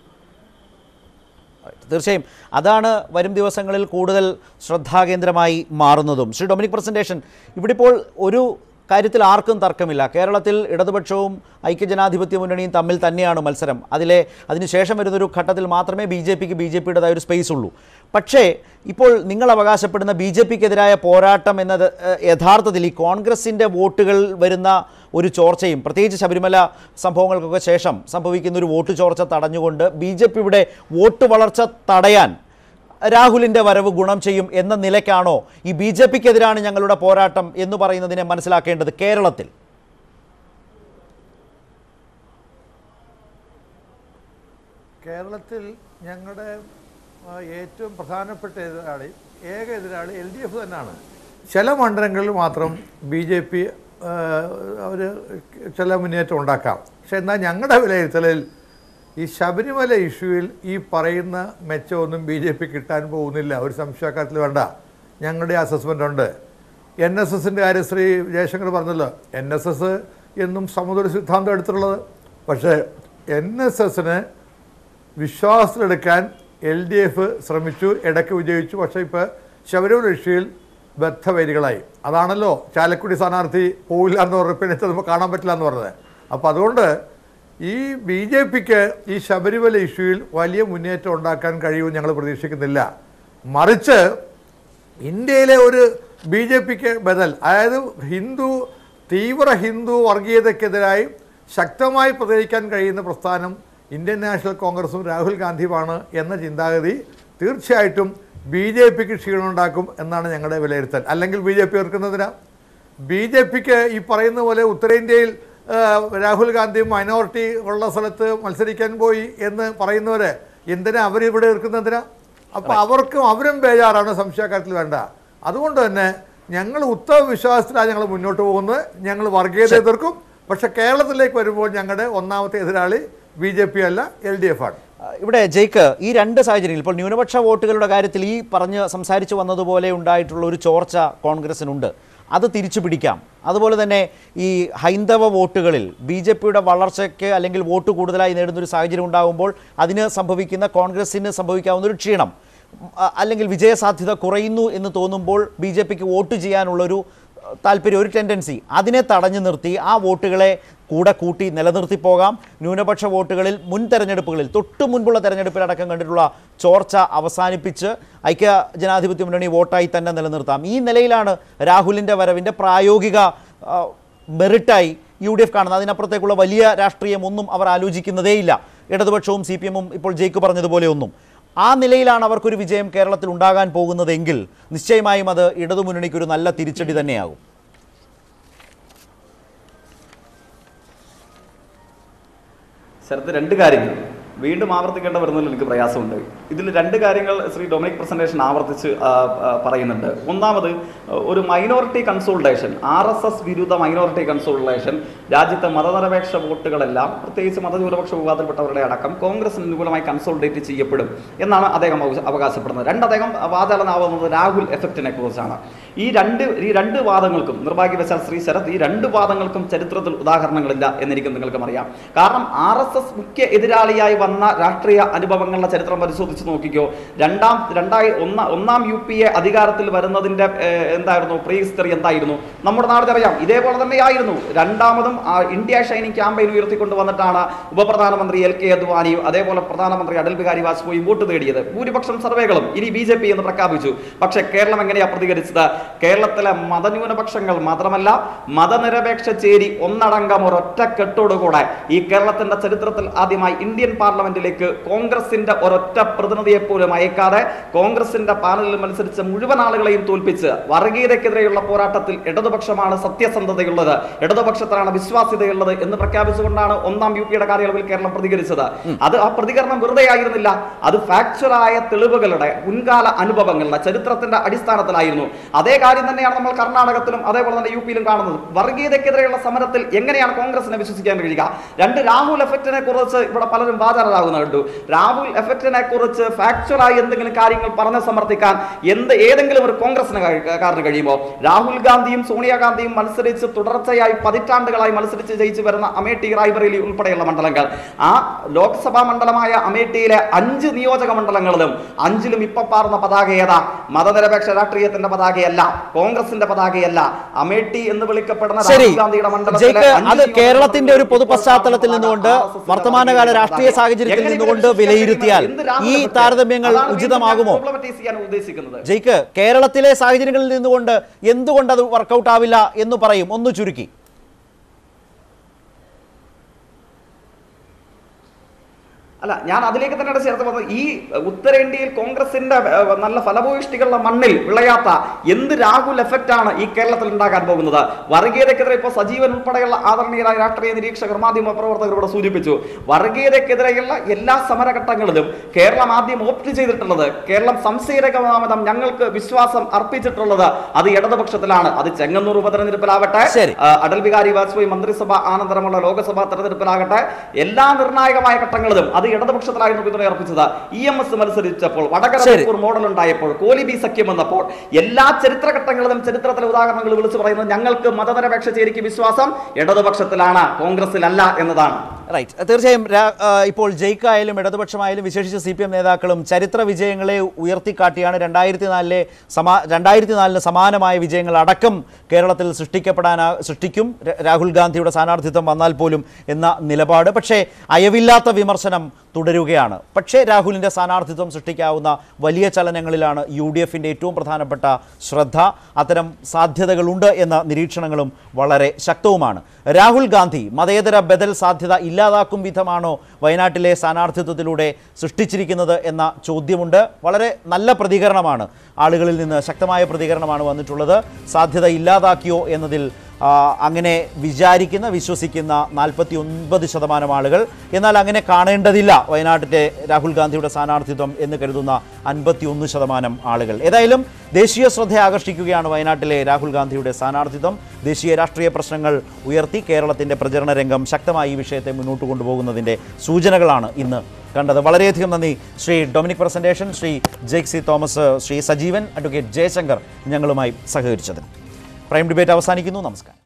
തീർച്ചയായും അതാണ് വരും ദിവസങ്ങളിൽ കൂടുതൽ ശ്രദ്ധാകേന്ദ്രമായി മാറുന്നതും. ശ്രീ ഡൊമിനിക് പ്രസന്റേഷൻ, ഇവിടെ ഇപ്പോൾ ഒരു കാര്യത്തിൽ ആർക്കും തർക്കമില്ല. കേരളത്തിൽ ഇടതുപക്ഷവും ഐക്യജനാധിപത്യ മുന്നണിയും തമ്മിൽ തന്നെയാണ് മത്സരം. അതിനുശേഷം വരുന്നൊരു ഘട്ടത്തിൽ മാത്രമേ BJPയുടേതായ ഒരു സ്പേസ് ഉള്ളൂ. പക്ഷേ ഇപ്പോൾ നിങ്ങൾ അവകാശപ്പെടുന്ന BJPക്കെതിരായ പോരാട്ടം എന്നത് യഥാർത്ഥത്തിൽ ഈ കോൺഗ്രസിൻ്റെ വോട്ടുകൾ വരുന്ന ഒരു ചോർച്ചയും, പ്രത്യേകിച്ച് ശബരിമല സംഭവങ്ങൾക്കൊക്കെ ശേഷം സംഭവിക്കുന്ന ഒരു വോട്ട് ചോർച്ച തടഞ്ഞുകൊണ്ട് BJPയുടെ വോട്ട് വളർച്ച തടയാൻ രാഹുലിൻ്റെ വരവ് ഗുണം ചെയ്യും എന്ന നിലയ്ക്കാണോ ഈ BJPക്കെതിരാണ് ഞങ്ങളുടെ പോരാട്ടം എന്ന് പറയുന്നതിനെ മനസ്സിലാക്കേണ്ടത്? കേരളത്തിൽ ഞങ്ങളുടെ ഏറ്റവും പ്രധാനപ്പെട്ട ഏക എതിരാളി LDF തന്നെയാണ്. ചില മണ്ഡലങ്ങളിൽ മാത്രം BJP അവർ ചില മുന്നേറ്റം ഉണ്ടാക്കാം. പക്ഷെ എന്നാൽ ഞങ്ങളുടെ വിലയിരുത്തലിൽ ഈ ശബരിമല ഇഷ്യൂവിൽ ഈ പറയുന്ന മെച്ചമൊന്നും BJP കിട്ടാൻ പോകുന്നില്ല. ഒരു സംശയക്കാര്യത്തിൽ വേണ്ട. ഞങ്ങളുടെ അസസ്മെൻ്റ് ഉണ്ട്. NSSൻ്റെ കാര്യം ശ്രീ ജയശങ്കർ പറഞ്ഞല്ലോ. NSS എന്നും സമുദ്ര സിദ്ധാന്തം എടുത്തിട്ടുള്ളത്. പക്ഷേ NSSന് വിശ്വാസത്തിലെടുക്കാൻ LDF ശ്രമിച്ചു, ഇടയ്ക്ക് വിജയിച്ചു. പക്ഷേ ഇപ്പോൾ ശബരിമല ഇഷ്യൂയിൽ ബദ്ധവൈരികളായി. അതാണല്ലോ ചാലക്കുടി സ്ഥാനാർത്ഥി പോവില്ല എന്ന് പറഞ്ഞപ്പോൾ ചിലപ്പോൾ കാണാൻ പറ്റില്ല എന്ന് പറഞ്ഞത്. അപ്പോൾ അതുകൊണ്ട് ഈ BJPക്ക് ഈ ശബരിമല ഇഷ്യൂയിൽ വലിയ മുന്നേറ്റം ഉണ്ടാക്കാൻ കഴിയുമെന്ന് ഞങ്ങൾ പ്രതീക്ഷിക്കുന്നില്ല. മറിച്ച് ഇന്ത്യയിലെ ഒരു BJPക്ക് ബദൽ, അതായത് തീവ്ര ഹിന്ദു വർഗീയതയ്ക്കെതിരായി ശക്തമായി പ്രതികരിക്കാൻ കഴിയുന്ന പ്രസ്ഥാനം ഇന്ത്യൻ നാഷണൽ കോൺഗ്രസും രാഹുൽ ഗാന്ധിയുമാണ് എന്ന ചിന്താഗതി തീർച്ചയായിട്ടും BJPക്ക് ക്ഷീണമുണ്ടാക്കും എന്നാണ് ഞങ്ങളുടെ വിലയിരുത്തൽ. അല്ലെങ്കിൽ BJP എതിർക്കുന്നതിനാ? BJPക്ക് ഈ പറയുന്ന പോലെ ഉത്തരേന്ത്യയിൽ രാഹുൽ ഗാന്ധി മൈനോറിറ്റി ഉള്ള സ്ഥലത്ത് മത്സരിക്കാൻ പോയി എന്ന് പറയുന്നവരെ എന്തിനാ അവരിവിടെ എതിർക്കുന്നതിനാ? അപ്പോൾ അവരും ബേജാറാണ്, സംശയക്കാര്യത്തിൽ വേണ്ട. അതുകൊണ്ട് തന്നെ ഞങ്ങൾ ഉത്തമ വിശ്വാസത്തിലാണ് ഞങ്ങൾ മുന്നോട്ട് പോകുന്നത്. ഞങ്ങൾ വർഗീയത എതിർക്കും. പക്ഷെ കേരളത്തിലേക്ക് വരുമ്പോൾ ഞങ്ങളുടെ ഒന്നാമത്തെ എതിരാളി BJP അല്ല, LDF ആണ്. ഇവിടെ ജയ്ക്ക് ഈ രണ്ട് സാഹചര്യങ്ങളിൽ ഇപ്പോൾ ന്യൂനപക്ഷ വോട്ടുകളുടെ കാര്യത്തിൽ ഈ സംസാരിച്ചു വന്നതുപോലെ ഉണ്ടായിട്ടുള്ള ഒരു ചോർച്ച കോൺഗ്രസിനുണ്ട്. അത് തിരിച്ചു പിടിക്കാം. അതുപോലെ തന്നെ ഈ ഹൈന്ദവ വോട്ടുകളിൽ BJPയുടെ വളർച്ചയ്ക്ക് അല്ലെങ്കിൽ വോട്ട് കൂടുതലായി നേടുന്നൊരു സാഹചര്യം ഉണ്ടാകുമ്പോൾ അതിന് കോൺഗ്രസിന് സംഭവിക്കാവുന്ന ഒരു ക്ഷീണം അല്ലെങ്കിൽ വിജയസാധ്യത കുറയുന്നു എന്ന് തോന്നുമ്പോൾ BJPക്ക് വോട്ട് ചെയ്യാനുള്ളൊരു താല്പര്യം, ഒരു ടെൻഡൻസി, അതിനെ തടഞ്ഞു നിർത്തി ആ വോട്ടുകളെ കൂടെ കൂട്ടി നിലനിർത്തി പോകാം. ന്യൂനപക്ഷ വോട്ടുകളിൽ മുൻ തെരഞ്ഞെടുപ്പുകളിൽ തൊട്ടു മുൻപുള്ള തെരഞ്ഞെടുപ്പിലടക്കം കണ്ടിട്ടുള്ള ചോർച്ച അവസാനിപ്പിച്ച് ഐക്യ ജനാധിപത്യ മുന്നണി വോട്ടായി തന്നെ നിലനിർത്താം. ഈ നിലയിലാണ് രാഹുലിൻ്റെ വരവിൻ്റെ പ്രായോഗിക മെറിറ്റായി UDF കാണുന്നത്. അതിനപ്പുറത്തേക്കുള്ള വലിയ രാഷ്ട്രീയമൊന്നും അവർ ആലോചിക്കുന്നതേയില്ല. ഇടതുപക്ഷവും CPM-ഉം ഇപ്പോൾ ജയ്ക്ക് പറഞ്ഞതുപോലെ ഒന്നും. ആ നിലയിലാണ് അവർക്കൊരു വിജയം കേരളത്തിൽ ഉണ്ടാകാൻ പോകുന്നതെങ്കിൽ നിശ്ചയമായും അത് ഇടതുമുന്നണിക്കൊരു നല്ല തിരിച്ചടി തന്നെയാകും. ശരത്ത്, രണ്ട് കാര്യങ്ങൾ വീണ്ടും ആവർത്തിക്കേണ്ട വരുന്നതിൽ എനിക്ക് പ്രയാസമുണ്ട്. ഇതിൽ രണ്ട് കാര്യങ്ങൾ ശ്രീ ഡൊമിനിക് പ്രസന്റേഷൻ ആവർത്തിച്ച് പറയുന്നുണ്ട്. ഒന്നാമത്, ഒരു മൈനോറിറ്റി കൺസോൾട്ടേഷൻ, RSS വിരുദ്ധ മൈനോറിറ്റി കൺസോൾട്ടേഷൻ രാജ്യത്തെ മതനിരപേക്ഷ വോട്ടുകളെല്ലാം, പ്രത്യേകിച്ച് മതന്യൂനപക്ഷ വിഭാഗത്തിൽപ്പെട്ടവരുടെ അടക്കം കോൺഗ്രസിന് അനുകൂലമായി കൺസോൾട്ടേറ്റ് ചെയ്യപ്പെടും എന്നാണ് അദ്ദേഹം അവകാശപ്പെടുന്നത്. അദ്ദേഹം വാചാലനാവുന്നത് രാഹുൽ എഫക്റ്റിനെ കുറിച്ചാണ്. ഈ രണ്ട് വാദങ്ങൾക്കും നിർഭാഗ്യവശാൽ ശ്രീ ശരത്, ഈ രണ്ട് വാദങ്ങൾക്കും ചരിത്രത്തിൽ ഉദാഹരണങ്ങളില്ല എന്നെനിക്ക് നിങ്ങൾക്കും അറിയാം. കാരണം RSS മുഖ്യ എതിരാളിയായി വന്ന രാഷ്ട്രീയ അനുഭവങ്ങളുടെ ചരിത്രം പരിശോധിച്ച് നോക്കിക്കോ. ഒന്നാം UPA അധികാരത്തിൽ വരുന്നതിന്റെ എന്തായിരുന്നു പ്രീ ഹിസ്റ്ററി എന്തായിരുന്നു നമ്മുടെ നാടിനറിയാം. ഇതേപോലെ തന്നെയായിരുന്നു. രണ്ടാമതും ഇന്ത്യ ഷൈനിങ് ക്യാമ്പയിൻ ഉയർത്തിക്കൊണ്ട് വന്നിട്ടാണ് ഉപപ്രധാനമന്ത്രി LK അദ്വാനിയും അതേപോലെ പ്രധാനമന്ത്രി അടൽ ബിഹാരി വാജ്പേയിയും വോട്ട് നേടിയത്. ഭൂരിപക്ഷം സർവേകളും ഇനി BJP എന്ന് പ്രഖ്യാപിച്ചു. പക്ഷേ കേരളം എങ്ങനെയാ പ്രതികരിച്ചത്? കേരളത്തിലെ മതന്യൂനപക്ഷങ്ങൾ മാത്രമല്ല, മതനിരപേക്ഷ ചേരി ഒന്നടങ്കം ഒരൊറ്റ കെട്ടോടുകൂടെ ഈ കേരളത്തിന്റെ ചരിത്രത്തിൽ ആദ്യമായി ഇന്ത്യൻ പാർലമെന്റിലേക്ക് കോൺഗ്രസിന്റെ ഒരൊറ്റ പ്രതിനിധിയെ പോലും അയക്കാതെ കോൺഗ്രസിന്റെ പാനലിൽ മത്സരിച്ച മുഴുവൻ ആളുകളെയും തോൽപ്പിച്ച് വർഗീയതയ്ക്കെതിരെയുള്ള പോരാട്ടത്തിൽ ഇടതുപക്ഷമാണ് സത്യസന്ധതയുള്ളത്, ഇടതുപക്ഷത്തിലാണ് വിശ്വാസ്യതയുള്ളത് എന്ന് പ്രഖ്യാപിച്ചുകൊണ്ടാണ് ഒന്നാം UPയുടെ കാലയളവിൽ കേരളം പ്രതികരിച്ചത്. അത് ആ പ്രതികരണം വെറുതെ ആയിരുന്നില്ല. അത് ഫാക്ച്വലായ തെളിവുകളുടെ, മുൻകാല അനുഭവങ്ങളുടെ, ചരിത്രത്തിന്റെ അടിസ്ഥാനത്തിലായിരുന്നു. അതേ കാര്യം തന്നെയാണ് നമ്മൾ കർണാടകത്തിലും അതേപോലെ തന്നെ UPയിലും കാണുന്നത്. വർഗീയതയ്ക്കെതിരെയുള്ള സമരത്തിൽ എങ്ങനെയാണ് കോൺഗ്രസിനെ വിശ്വസിക്കാൻ കഴിയുക? രണ്ട്, രാഹുൽ എഫക്റ്റിനെ കുറിച്ച് ഇവിടെ പലരും വാചാലരാകുന്ന കണ്ടു. രാഹുൽ എഫക്റ്റിനെ കുറിച്ച് ഫാക്ച്വലായി എന്തെങ്കിലും കാര്യങ്ങൾ പറഞ്ഞ് സമർത്ഥിക്കാൻ ഏതെങ്കിലും ഒരു കോൺഗ്രസിന് കഴിയുമോ? രാഹുൽ ഗാന്ധിയും സോണിയാഗാന്ധിയും മത്സരിച്ച് തുടർച്ചയായി പതിറ്റാണ്ടുകളായി മത്സരിച്ച് ജയിച്ചു വരുന്ന അമേഠി, റായ്ബറേലി ഉൾപ്പെടെയുള്ള മണ്ഡലങ്ങൾ, ആ ലോക്സഭാ മണ്ഡലമായ അമേഠിയിലെ 5 നിയോജക മണ്ഡലങ്ങളിലും 5ലും ഇപ്പൊ പാർന്ന പതാക ഏതാ? മതനിരപേക്ഷ രാഷ്ട്രീയത്തിന്റെ പതാകയല്ല, കോൺഗ്രസിന്റെ പതാകയല്ല. അമേഠി എന്ന് വിളിക്കപ്പെടുന്ന രാഹുൽ ഗാന്ധിയുടെ മണ്ഡലത്തിലെ അത് കേരളത്തിന്റെ ഒരു പൊതു പശ്ചാത്തലത്തിൽ നിന്നുകൊണ്ട് വർത്തമാനകാല രാഷ്ട്രീയ സാഹചര്യത്തിൽ നിന്നുകൊണ്ട് വിലയിരുത്തിയാൽ ഈ താരതമ്യങ്ങൾ ഉചിതമാകുമോ? ജയ്ക്ക്, കേരളത്തിലെ സാഹചര്യങ്ങളിൽ നിന്നുകൊണ്ട് എന്തുകൊണ്ട് അത് വർക്കൗട്ട് ആവില്ല എന്ന് പറയും? ഒന്ന് ചുരുക്കി. അല്ല, ഞാൻ അതിലേക്ക് തന്നെയാണ് ചേർത്ത് പറഞ്ഞത്. ഈ ഉത്തരേന്ത്യയിൽ കോൺഗ്രസിന്റെ നല്ല ഫലഭൂയിഷ്ടികളുടെ മണ്ണിൽ വിളയാത്ത എന്ത് രാഹുൽ എഫക്റ്റ് ആണ് ഈ കേരളത്തിൽ ഉണ്ടാകാൻ പോകുന്നത്? വർഗീയതയ്ക്കെതിരെ ഇപ്പോൾ സജീവൻ ഉൾപ്പെടെയുള്ള ആദരണീയരായ രാഷ്ട്രീയ നിരീക്ഷകർ, മാധ്യമ പ്രവർത്തകർ ഇവിടെ സൂചിപ്പിച്ചു. വർഗീയതയ്ക്കെതിരെയുള്ള എല്ലാ സമരഘട്ടങ്ങളിലും കേരളം ആദ്യം ഓപ്റ്റ് ചെയ്തിട്ടുള്ളത്, കേരളം സംശയരഹിതം ഞങ്ങൾക്ക് വിശ്വാസം അർപ്പിച്ചിട്ടുള്ളത് അത് ഇടതുപക്ഷത്തിലാണ്. അത് ചെങ്ങന്നൂർ ഉപതെരഞ്ഞെടുപ്പിലാവട്ടെ, അടൽ ബിഹാരി വാജ്പേയി മന്ത്രിസഭ അനന്തരമുള്ള ലോക്സഭാ തെരഞ്ഞെടുപ്പിലാകട്ടെ, എല്ലാ നിർണായകമായ ഘട്ടങ്ങളിലും അത് ഇടതുപക്ഷത്തിലായിരുന്നു പിന്തുണ അർപ്പിച്ചത്. EMS മത്സരിച്ചപ്പോൾ, വടകര മോഡൽ ഉണ്ടായപ്പോൾ, കോലിബി സഖ്യം വന്നപ്പോൾ, എല്ലാ ചരിത്രഘട്ടങ്ങളിലും ചരിത്രത്തിലെ ഉദാഹരണങ്ങൾ വിളിച്ചു പറയുന്നത് ഞങ്ങൾക്ക് മതനിരപേക്ഷ ചേരിക്ക് വിശ്വാസം ഇടതുപക്ഷത്തിലാണ്, കോൺഗ്രസിലല്ല എന്നതാണ്. റൈറ്റ്, തീർച്ചയായും ഇപ്പോൾ ജയിക്കായാലും ഇടതുപക്ഷമായാലും വിശേഷിച്ച് CPM നേതാക്കളും ചരിത്ര വിജയങ്ങളെ ഉയർത്തിക്കാട്ടിയാണ് 2004 സമാനമായ വിജയങ്ങൾ അടക്കം കേരളത്തിൽ സൃഷ്ടിക്കും രാഹുൽ ഗാന്ധിയുടെ സ്ഥാനാർത്ഥിത്വം വന്നാൽ പോലും എന്ന നിലപാട്. പക്ഷേ അയവില്ലാത്ത വിമർശനം തുടരുകയാണ്. പക്ഷേ രാഹുലിൻ്റെ സ്ഥാനാർത്ഥിത്വം സൃഷ്ടിക്കാവുന്ന വലിയ ചലനങ്ങളിലാണ് UDFൻ്റെ ഏറ്റവും പ്രധാനപ്പെട്ട ശ്രദ്ധ. അത്തരം സാധ്യതകളുണ്ട് എന്ന നിരീക്ഷണങ്ങളും വളരെ ശക്തവുമാണ്. രാഹുൽ ഗാന്ധി മതേതര ബദൽ സാധ്യത ഇല്ലാതാക്കും വിധമാണോ വയനാട്ടിലെ സ്ഥാനാർത്ഥിത്വത്തിലൂടെ സൃഷ്ടിച്ചിരിക്കുന്നത് എന്ന ചോദ്യമുണ്ട്. വളരെ നല്ല പ്രതികരണമാണ്, ആളുകളിൽ നിന്ന് ശക്തമായ പ്രതികരണമാണ് വന്നിട്ടുള്ളത്. സാധ്യത ഇല്ലാതാക്കിയോ എന്നതിൽ അങ്ങനെ വിശ്വസിക്കുന്ന 49% ആളുകൾ, എന്നാൽ അങ്ങനെ കാണേണ്ടതില്ല വയനാട്ടിലെ രാഹുൽ ഗാന്ധിയുടെ സ്ഥാനാർത്ഥിത്വം എന്ന് കരുതുന്ന 51% ആളുകൾ. ഏതായാലും ദേശീയ ശ്രദ്ധ ആകർഷിക്കുകയാണ് വയനാട്ടിലെ രാഹുൽ ഗാന്ധിയുടെ സ്ഥാനാർത്ഥിത്വം. ദേശീയ രാഷ്ട്രീയ പ്രശ്നങ്ങൾ ഉയർത്തി കേരളത്തിൻ്റെ പ്രചരണ രംഗം ശക്തമായി ഈ വിഷയത്തെ മുന്നോട്ട് കൊണ്ടുപോകുന്നതിൻ്റെ സൂചനകളാണ് ഇന്ന് കണ്ടത്. വളരെയധികം നന്ദി Shri Dominic presentation, Shri Jake C Thomas, Shri Sajeevan, advocate Jaishankar ഞങ്ങളുമായി സഹകരിച്ചതിന്. പ്രൈം ഡിബേറ്റ് അവസാനിക്കുന്നു. നമസ്കാരം.